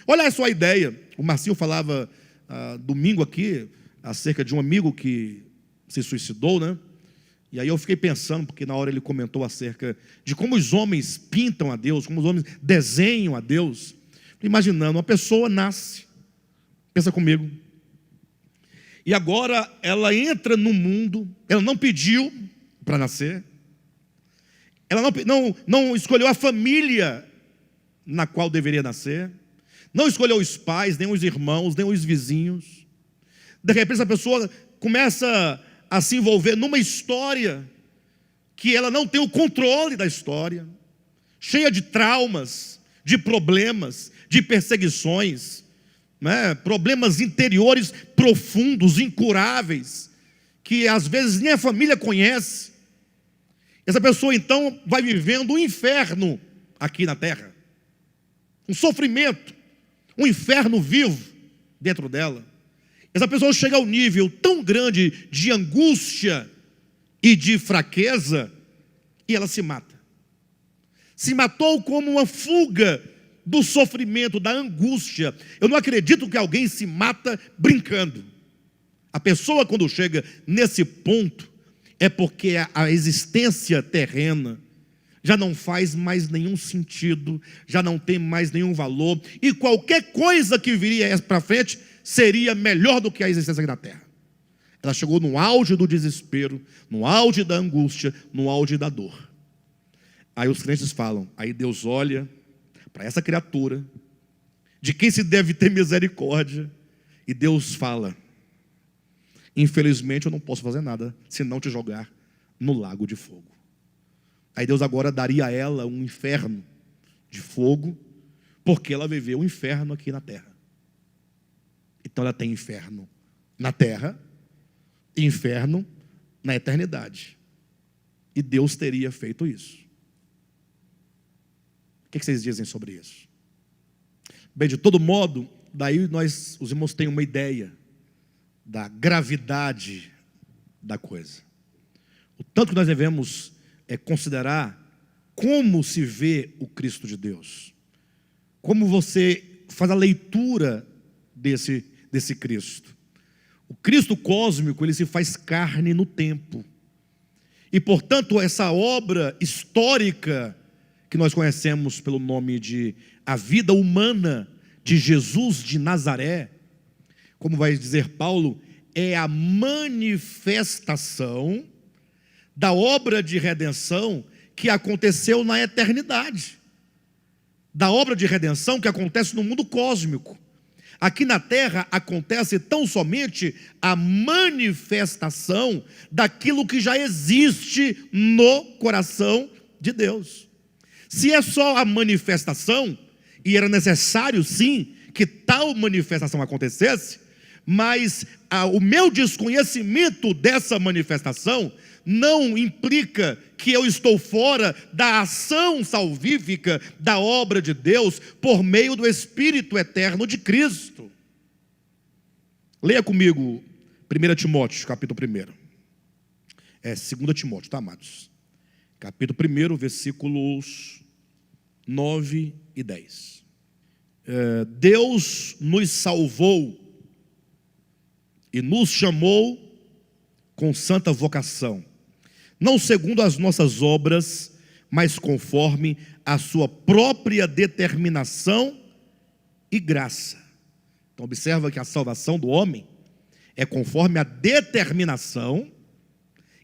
Olha só a ideia. O Marcinho falava domingo aqui acerca de um amigo que se suicidou, né? E aí eu fiquei pensando, porque na hora ele comentou acerca de como os homens pintam a Deus, como os homens desenham a Deus. Imaginando, uma pessoa nasce, pensa comigo, e agora ela entra no mundo, ela não pediu para nascer, ela não escolheu a família na qual deveria nascer, não escolheu os pais, nem os irmãos, nem os vizinhos. De repente essa pessoa começa a se envolver numa história que ela não tem o controle da história, cheia de traumas, de problemas, de perseguições, né? Problemas interiores profundos, incuráveis, que às vezes nem a família conhece. Essa pessoa então vai vivendo um inferno aqui na terra, um sofrimento, um inferno vivo dentro dela. Essa pessoa chega ao nível tão grande de angústia e de fraqueza, e ela se mata. Se matou como uma fuga do sofrimento, da angústia. Eu não acredito que alguém se mata brincando. A pessoa, quando chega nesse ponto, é porque a existência terrena já não faz mais nenhum sentido, já não tem mais nenhum valor, e qualquer coisa que viria para frente seria melhor do que a existência aqui na terra. Ela chegou no auge do desespero, no auge da angústia, no auge da dor. Aí os crentes falam, aí Deus olha para essa criatura, de quem se deve ter misericórdia, e Deus fala, infelizmente eu não posso fazer nada, se não te jogar no lago de fogo. Aí Deus agora daria a ela um inferno de fogo, porque ela viveu um inferno aqui na terra. Então ela tem inferno na terra e inferno na eternidade. E Deus teria feito isso. O que vocês dizem sobre isso? Bem, de todo modo, daí os irmãos têm uma ideia da gravidade da coisa. O tanto que nós devemos considerar como se vê o Cristo de Deus. Como você faz a leitura desse Cristo. O Cristo cósmico, ele se faz carne no tempo. E, portanto, essa obra histórica que nós conhecemos pelo nome de a vida humana de Jesus de Nazaré, como vai dizer Paulo, é a manifestação da obra de redenção que aconteceu na eternidade. Da obra de redenção que acontece no mundo cósmico. Aqui na terra acontece tão somente a manifestação daquilo que já existe no coração de Deus. Se é só a manifestação, e era necessário sim que tal manifestação acontecesse, mas o meu desconhecimento dessa manifestação não implica que eu estou fora da ação salvífica da obra de Deus por meio do Espírito eterno de Cristo. Leia comigo 1 Timóteo, capítulo 1. 2 Timóteo, tá, amados? Capítulo 1, versículos 9 e 10. Deus nos salvou e nos chamou com santa vocação, não segundo as nossas obras, mas conforme a sua própria determinação e graça. Então observa que a salvação do homem é conforme a determinação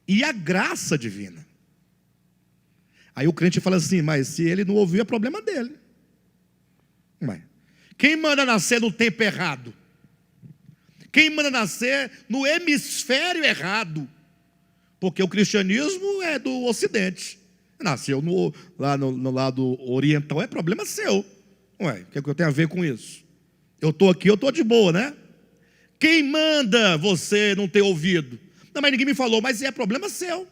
e a graça divina. Aí o crente fala assim, mas se ele não ouviu, é problema dele. Ué, quem manda nascer no tempo errado? Quem manda nascer no hemisfério errado? Porque o cristianismo é do ocidente. Nasceu lá no lado oriental, é problema seu. Ué, o que é que eu tenho a ver com isso? Eu estou aqui, eu estou de boa, né? Quem manda você não ter ouvido? Não, mas ninguém me falou, mas é problema seu.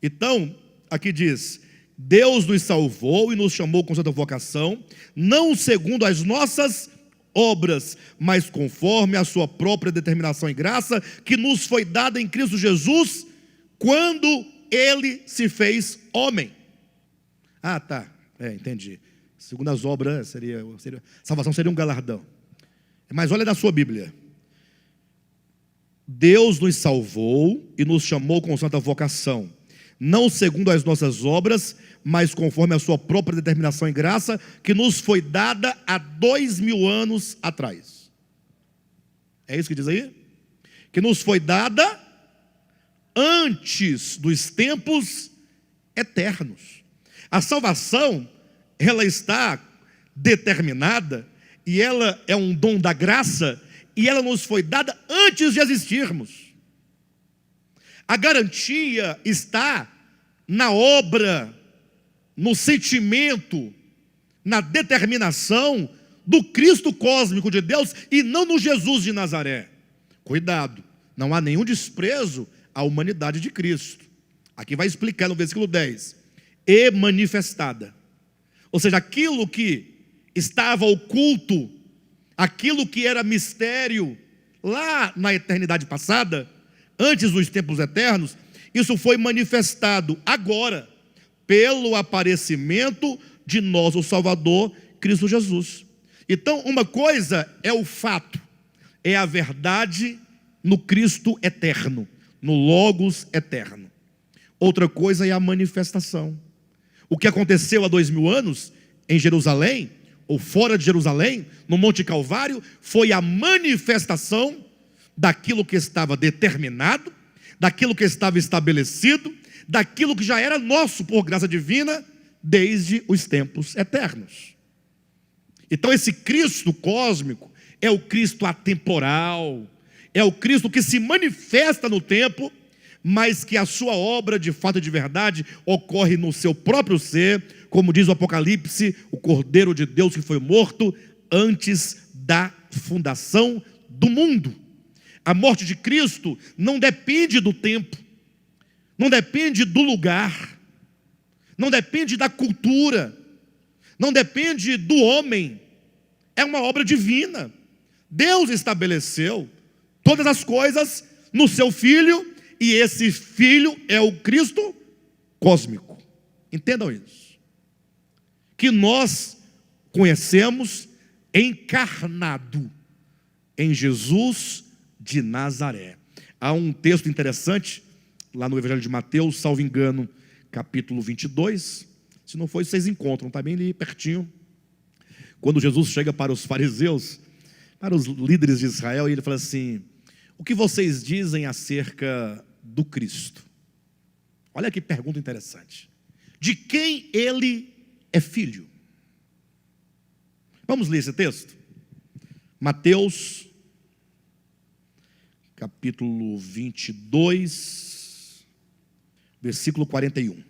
Então, aqui diz, Deus nos salvou e nos chamou com santa vocação, não segundo as nossas obras, mas conforme a sua própria determinação e graça, que nos foi dada em Cristo Jesus, quando Ele se fez homem. Ah, tá, entendi. Segundo as obras, salvação seria um galardão. Mas olha na sua Bíblia. Deus nos salvou e nos chamou com santa vocação, não segundo as nossas obras, mas conforme a sua própria determinação e graça, que nos foi dada há 2000 anos atrás. É isso que diz aí? Que nos foi dada antes dos tempos eternos. A salvação, ela está determinada, e ela é um dom da graça, e ela nos foi dada antes de existirmos. A garantia está na obra, no sentimento, na determinação do Cristo cósmico de Deus e não no Jesus de Nazaré. Cuidado, não há nenhum desprezo à humanidade de Cristo. Aqui vai explicar no versículo 10. E manifestada. Ou seja, aquilo que estava oculto, aquilo que era mistério lá na eternidade passada, antes dos tempos eternos, isso foi manifestado agora, pelo aparecimento de nosso Salvador, Cristo Jesus. Então, uma coisa é o fato, é a verdade no Cristo eterno, no Logos eterno. Outra coisa é a manifestação. O que aconteceu há 2000 anos em Jerusalém, ou fora de Jerusalém, no Monte Calvário, foi a manifestação daquilo que estava determinado, daquilo que estava estabelecido, daquilo que já era nosso por graça divina desde os tempos eternos. Então esse Cristo cósmico é o Cristo atemporal, é o Cristo que se manifesta no tempo, mas que a sua obra de fato e de verdade ocorre no seu próprio ser, como diz o Apocalipse, o Cordeiro de Deus que foi morto antes da fundação do mundo. A morte de Cristo não depende do tempo, não depende do lugar, não depende da cultura, não depende do homem, é uma obra divina. Deus estabeleceu todas as coisas no seu Filho, e esse Filho é o Cristo cósmico. Entendam isso. Que nós conhecemos encarnado em Jesus de Nazaré. Há um texto interessante lá no Evangelho de Mateus, salvo engano, capítulo 22. Se não for, vocês encontram, está bem ali pertinho. Quando Jesus chega para os fariseus, para os líderes de Israel, e ele fala assim: o que vocês dizem acerca do Cristo? Olha que pergunta interessante. De quem ele é filho? Vamos ler esse texto? Mateus, capítulo 22, versículo 41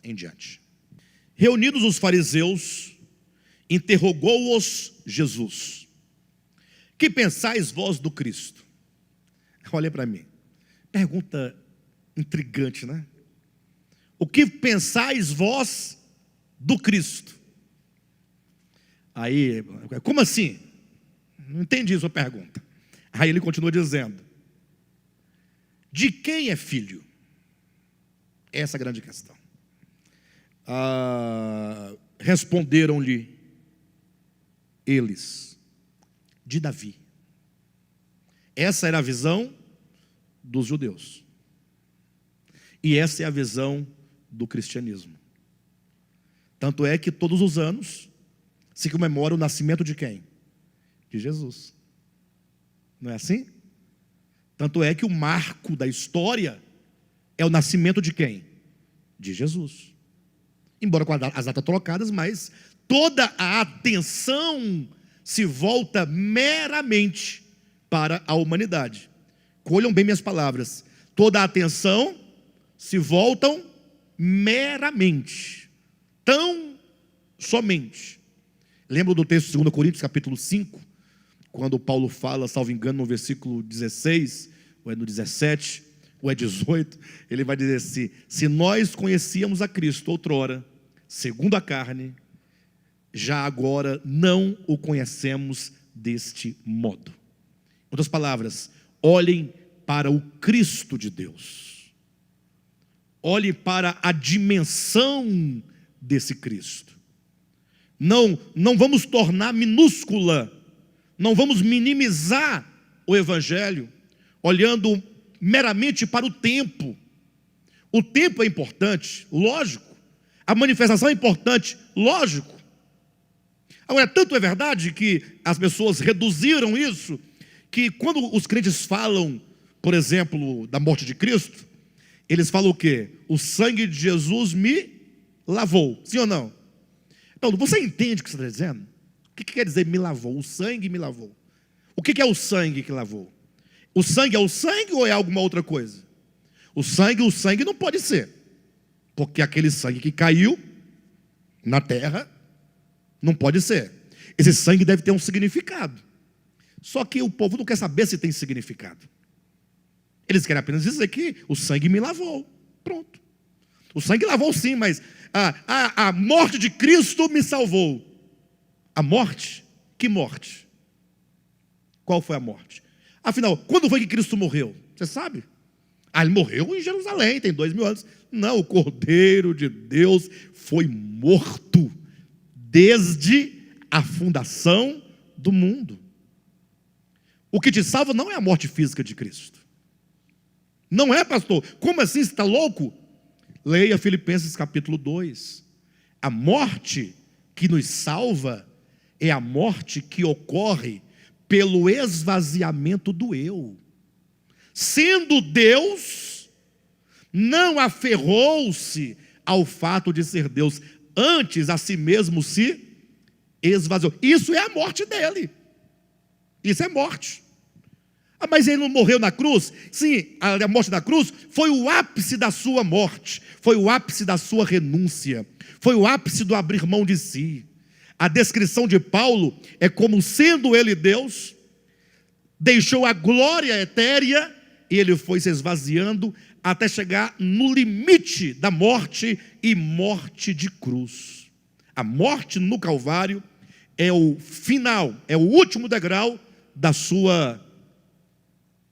em diante. Reunidos os fariseus, interrogou-os Jesus: que pensais vós do Cristo? Olha para mim, pergunta intrigante, né? O que pensais vós do Cristo? Aí, como assim? Não entendi a sua pergunta. Aí ele continua dizendo: de quem é filho? Essa é a grande questão. Responderam-lhe eles: de Davi. Essa era a visão dos judeus. E essa é a visão do cristianismo. Tanto é que todos os anos se comemora o nascimento de quem? De Jesus. Não é assim? Tanto é que o marco da história é o nascimento de quem? De Jesus. Embora com as datas trocadas, mas toda a atenção se volta meramente para a humanidade. Colham bem minhas palavras. Toda a atenção se voltam meramente, tão somente. Lembro do texto de 2 Coríntios, capítulo 5, quando Paulo fala, salvo engano, no versículo 16, ou é no 17, ou é 18, ele vai dizer assim: se nós conhecíamos a Cristo outrora, segundo a carne, já agora não o conhecemos deste modo. Em outras palavras, olhem para o Cristo de Deus. Olhem para a dimensão desse Cristo. Não vamos tornar minúscula, não vamos minimizar o Evangelho, olhando meramente para o tempo. O tempo é importante, lógico. A manifestação é importante, lógico. Agora, tanto é verdade que as pessoas reduziram isso, que quando os crentes falam, por exemplo, da morte de Cristo, eles falam o quê? O sangue de Jesus me lavou, sim ou não? Então, você entende o que você está dizendo? O que quer dizer me lavou? O sangue me lavou. O que é o sangue que lavou? O sangue é o sangue ou é alguma outra coisa? O sangue não pode ser, porque aquele sangue que caiu na terra não pode ser. Esse sangue deve ter um significado. Só que o povo não quer saber se tem significado. Eles querem apenas dizer que o sangue me lavou. Pronto. O sangue lavou sim, mas a morte de Cristo me salvou. A morte? Que morte? Qual foi a morte? Afinal, quando foi que Cristo morreu? Você sabe? Ele morreu em Jerusalém, tem 2000 anos. Não, o Cordeiro de Deus foi morto desde a fundação do mundo. O que te salva não é a morte física de Cristo. Não é, pastor? Como assim? Você está louco? Leia Filipenses capítulo 2. A morte que nos salva é a morte que ocorre pelo esvaziamento do eu. Sendo Deus, não aferrou-se ao fato de ser Deus, antes a si mesmo se esvaziou. Isso é a morte dele. Isso é morte. Mas ele não morreu na cruz? Sim, a morte da cruz foi o ápice da sua morte, foi o ápice da sua renúncia, foi o ápice do abrir mão de si. A descrição de Paulo é como sendo ele Deus, deixou a glória etérea e ele foi se esvaziando até chegar no limite da morte e morte de cruz. A morte no Calvário é o final, é o último degrau da sua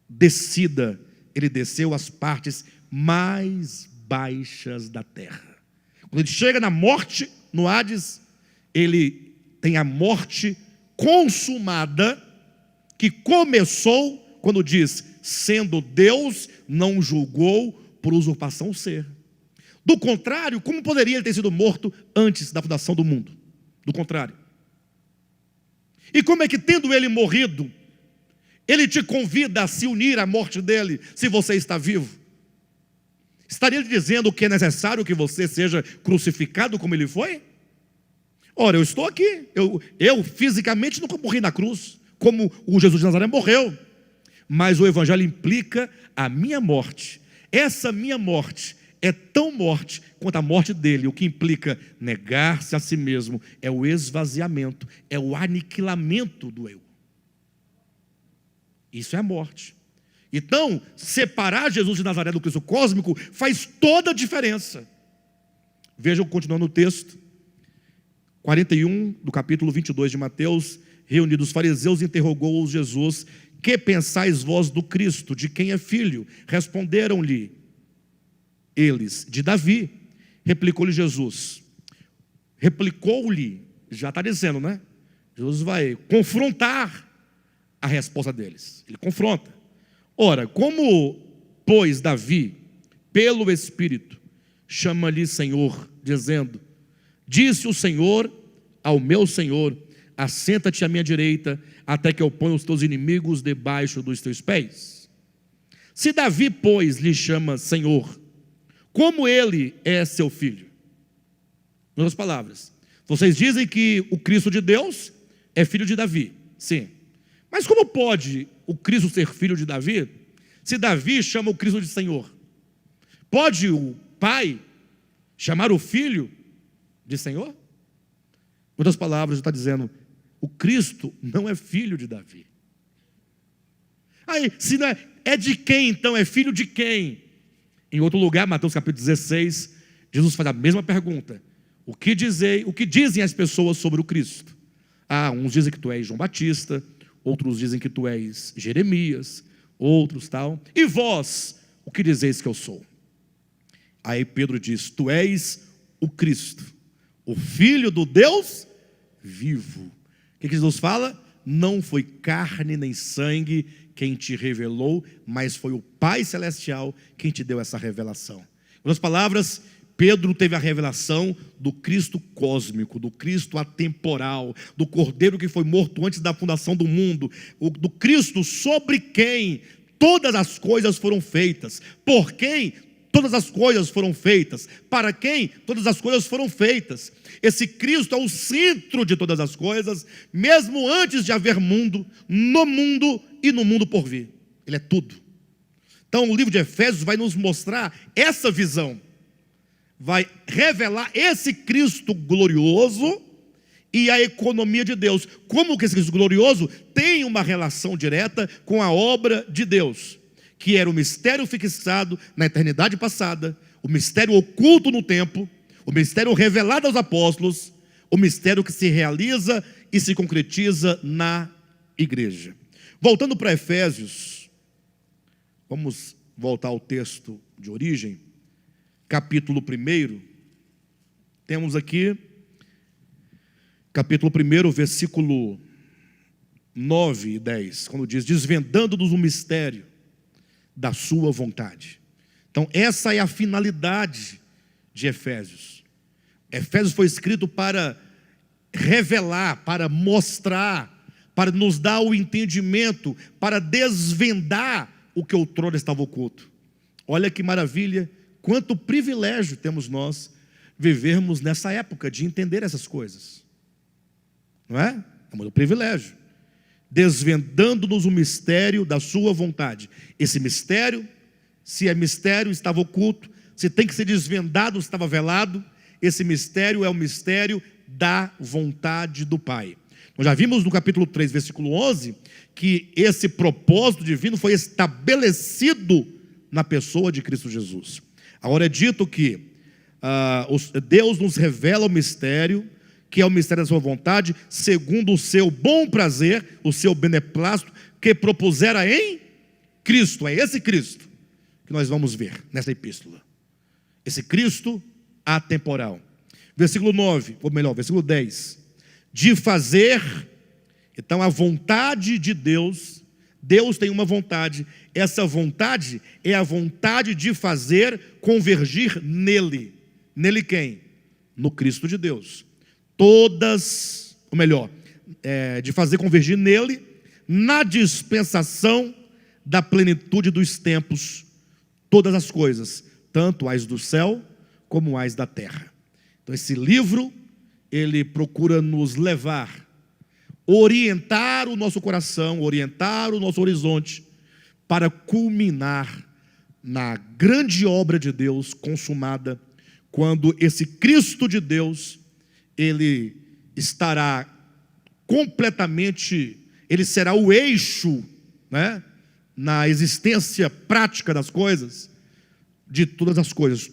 descida. Ele desceu às partes mais baixas da terra. Quando ele chega na morte, no Hades, ele tem a morte consumada, que começou quando diz: sendo Deus, não julgou por usurpação ser. Do contrário, como poderia ele ter sido morto antes da fundação do mundo? Do contrário. E como é que, tendo ele morrido, ele te convida a se unir à morte dele, se você está vivo? Estaria lhe dizendo que é necessário que você seja crucificado como ele foi? Ora, eu estou aqui, eu fisicamente nunca morri na cruz, como o Jesus de Nazaré morreu, mas o Evangelho implica a minha morte. Essa minha morte é tão morte quanto a morte dele, o que implica negar-se a si mesmo, é o esvaziamento, é o aniquilamento do eu. Isso é a morte. Então, separar Jesus de Nazaré do Cristo cósmico faz toda a diferença. Vejam, continuando o texto, 41 do capítulo 22 de Mateus: reunidos os fariseus, interrogou-os Jesus: que pensais vós do Cristo? De quem é filho? Responderam-lhe eles: de Davi. Replicou-lhe Jesus. Replicou-lhe, já está dizendo, né? Jesus vai confrontar a resposta deles. Ele confronta. Ora, como, pois, Davi, pelo Espírito, chama-lhe Senhor, dizendo: disse o Senhor ao meu Senhor: assenta-te à minha direita, até que eu ponha os teus inimigos debaixo dos teus pés. Se Davi, pois, lhe chama Senhor, como ele é seu filho. Em outras palavras, vocês dizem que o Cristo de Deus é filho de Davi. Sim. Mas como pode o Cristo ser filho de Davi, se Davi chama o Cristo de Senhor? Pode o pai chamar o filho de Senhor? Em outras palavras, ele está dizendo, o Cristo não é filho de Davi. Aí, se não é de quem então? É filho de quem? Em outro lugar, Mateus capítulo 16, Jesus faz a mesma pergunta. O que dizem as pessoas sobre o Cristo? Uns dizem que tu és João Batista, outros dizem que tu és Jeremias, outros tal. E vós, o que dizeis que eu sou? Aí Pedro diz, tu és o Cristo, o Filho do Deus vivo. O que Jesus fala? Não foi carne nem sangue quem te revelou, mas foi o Pai Celestial quem te deu essa revelação. Em outras palavras, Pedro teve a revelação do Cristo cósmico, do Cristo atemporal, do Cordeiro que foi morto antes da fundação do mundo, do Cristo sobre quem todas as coisas foram feitas, por quem todas as coisas foram feitas, para quem todas as coisas foram feitas. Esse Cristo é o centro de todas as coisas, mesmo antes de haver mundo, no mundo e no mundo por vir. Ele é tudo. Então o livro de Efésios vai nos mostrar essa visão, vai revelar esse Cristo glorioso e a economia de Deus. Como que esse Cristo glorioso tem uma relação direta com a obra de Deus, que era o mistério fixado na eternidade passada, o mistério oculto no tempo, o mistério revelado aos apóstolos, o mistério que se realiza e se concretiza na igreja. Voltando para Efésios, vamos voltar ao texto de origem, capítulo 1, temos aqui, capítulo 1, versículo 9 e 10, quando diz, desvendando-nos o mistério da sua vontade. Então essa é a finalidade de Efésios. Efésios foi escrito para revelar, para mostrar, para nos dar o entendimento, para desvendar o que outrora estava oculto. Olha que maravilha, quanto privilégio temos nós vivermos nessa época de entender essas coisas, não é? É muito privilégio. Desvendando-nos o mistério da sua vontade. Esse mistério, se é mistério, estava oculto, se tem que ser desvendado, estava velado. Esse mistério é o mistério da vontade do Pai. Nós já vimos no capítulo 3, versículo 11, que esse propósito divino foi estabelecido na pessoa de Cristo Jesus. Agora é dito que Deus nos revela o mistério, que é o mistério da sua vontade, segundo o seu bom prazer, o seu beneplácito, que propusera em Cristo. É esse Cristo que nós vamos ver nessa epístola. Esse Cristo atemporal. Versículo 9, ou melhor, versículo 10. De fazer, então a vontade de Deus, Deus tem uma vontade, essa vontade é a vontade de fazer convergir nele. Nele quem? No Cristo de Deus. Todas, ou melhor, de fazer convergir nele, na dispensação da plenitude dos tempos, todas as coisas, tanto as do céu, como as da terra. Então esse livro, ele procura nos levar, orientar o nosso coração, orientar o nosso horizonte, para culminar na grande obra de Deus consumada, quando esse Cristo de Deus, ele estará completamente, ele será o eixo, né, na existência prática das coisas, de todas as coisas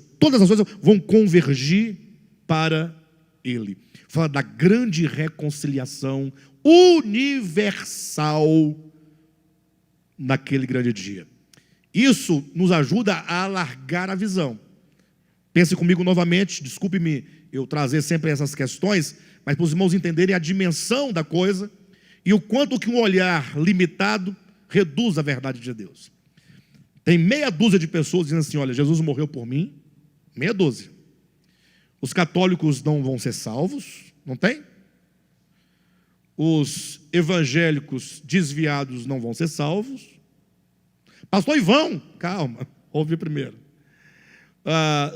vão convergir para ele. Fala da grande reconciliação universal naquele grande dia. Isso nos ajuda a alargar a visão. Pense comigo novamente, desculpe-me eu trazer sempre essas questões, mas para os irmãos entenderem a dimensão da coisa e o quanto que um olhar limitado reduz a verdade de Deus. Tem meia dúzia de pessoas dizendo assim, olha, Jesus morreu por mim, meia dúzia. Os católicos não vão ser salvos, não tem? Os evangélicos desviados não vão ser salvos. Pastor Ivão, calma, ouve primeiro.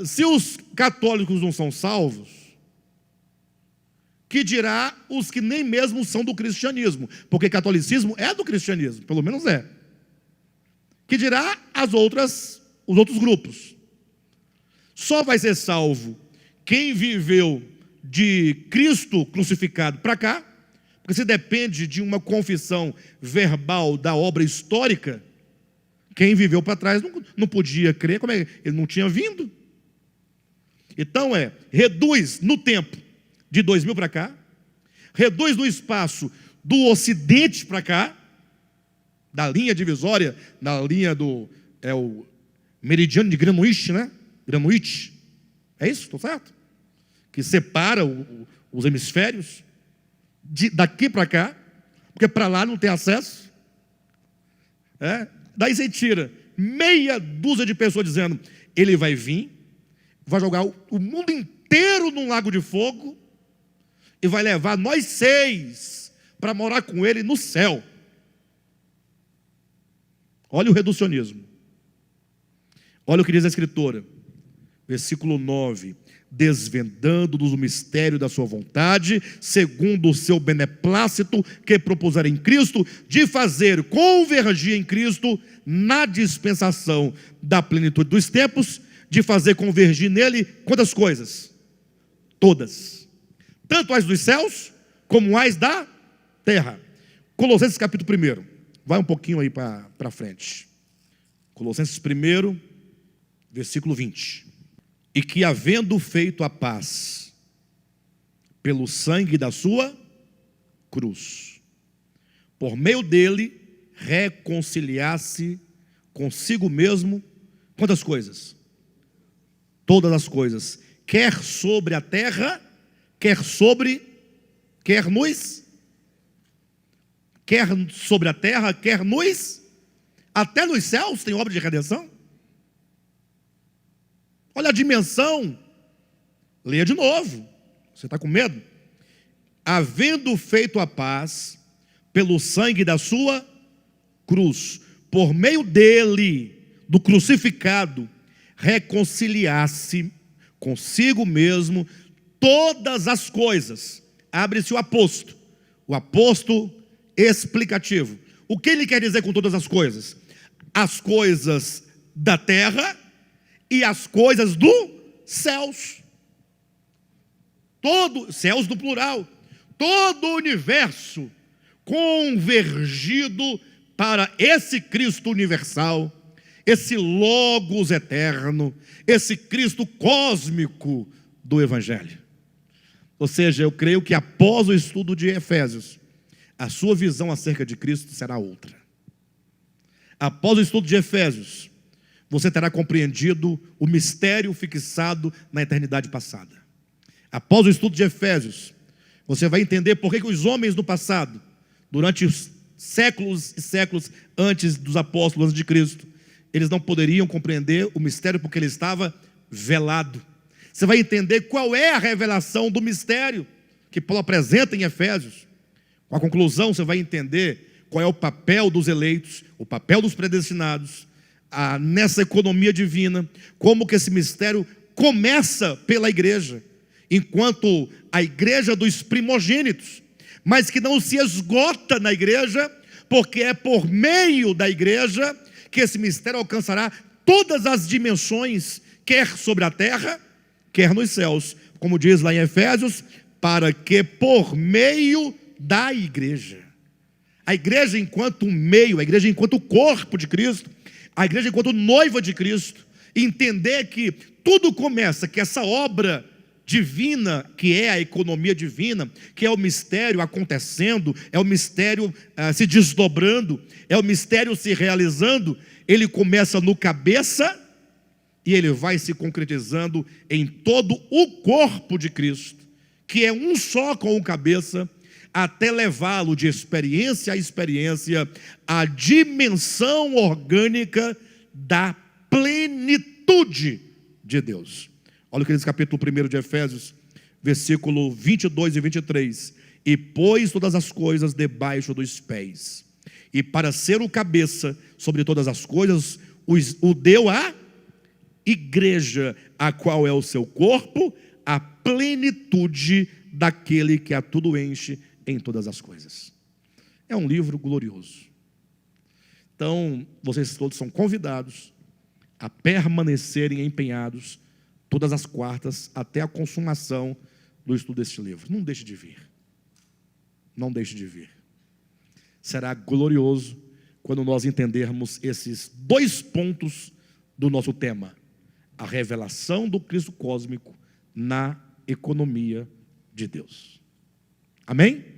Se os católicos não são salvos, que dirá os que nem mesmo são do cristianismo? Porque catolicismo é do cristianismo, pelo menos é. Que dirá os outros grupos? Só vai ser salvo quem viveu de Cristo crucificado para cá, porque se depende de uma confissão verbal da obra histórica, quem viveu para trás não podia crer, como é? Ele não tinha vindo. Então reduz no tempo de 2000 para cá, reduz no espaço do Ocidente para cá, da linha divisória, da linha o meridiano de Greenwich, né? Greenwich, é isso? Estou certo? Que separa os hemisférios, daqui para cá, porque para lá não tem acesso. Daí você tira meia dúzia de pessoas dizendo, ele vai vir, vai jogar o mundo inteiro num lago de fogo, e vai levar nós 6 para morar com ele no céu. Olha o reducionismo. Olha o que diz a escritora, versículo 9: desvendando-nos o mistério da sua vontade, segundo o seu beneplácito, que propusera em Cristo, de fazer convergir em Cristo, na dispensação da plenitude dos tempos, de fazer convergir nele, quantas coisas? Todas. Tanto as dos céus, como as da terra. Colossenses capítulo 1, vai um pouquinho aí para frente. Colossenses 1, versículo 20. E que, havendo feito a paz pelo sangue da sua cruz, por meio dele reconciliasse consigo mesmo, quantas coisas? Todas as coisas, quer sobre a terra, quer sobre a terra, quer até nos céus tem obra de redenção. Olha a dimensão. Leia de novo. Você está com medo? Havendo feito a paz pelo sangue da sua cruz, por meio dele, do crucificado, reconciliasse consigo mesmo todas as coisas. Abre-se o aposto explicativo. O que ele quer dizer com todas as coisas? As coisas da terra e as coisas dos céus. Céus no plural. Todo o universo convergido para esse Cristo universal, esse Logos eterno, esse Cristo cósmico do Evangelho. Ou seja, eu creio que após o estudo de Efésios, a sua visão acerca de Cristo será outra. Após o estudo de Efésios, você terá compreendido o mistério fixado na eternidade passada. Após o estudo de Efésios, você vai entender por que os homens do passado, durante os séculos e séculos antes dos apóstolos, antes de Cristo, eles não poderiam compreender o mistério porque ele estava velado. Você vai entender qual é a revelação do mistério que Paulo apresenta em Efésios. Com a conclusão, você vai entender qual é o papel dos eleitos, o papel dos predestinados, nessa economia divina, como que esse mistério começa pela igreja, enquanto a igreja dos primogênitos, mas que não se esgota na igreja, porque é por meio da igreja que esse mistério alcançará todas as dimensões, quer sobre a terra, quer nos céus, como diz lá em Efésios, para que por meio da igreja, a igreja enquanto meio, a igreja enquanto corpo de Cristo, a igreja enquanto noiva de Cristo, entender que tudo começa, que essa obra divina, que é a economia divina, que é o mistério acontecendo, é o mistério se desdobrando, é o mistério se realizando, ele começa no cabeça e ele vai se concretizando em todo o corpo de Cristo, que é um só com o cabeça, até levá-lo de experiência a experiência, à dimensão orgânica da plenitude de Deus. Olha o que diz capítulo 1 de Efésios, versículo 22 e 23. E pôs todas as coisas debaixo dos pés, e para ser o cabeça sobre todas as coisas, o deu a igreja, a qual é o seu corpo, a plenitude daquele que a tudo enche em todas as coisas. É um livro glorioso. Então, vocês todos são convidados a permanecerem empenhados todas as quartas até a consumação do estudo deste livro. Não deixe de vir. Não deixe de vir. Será glorioso quando nós entendermos esses 2 pontos do nosso tema: a revelação do Cristo cósmico na economia de Deus. Amém?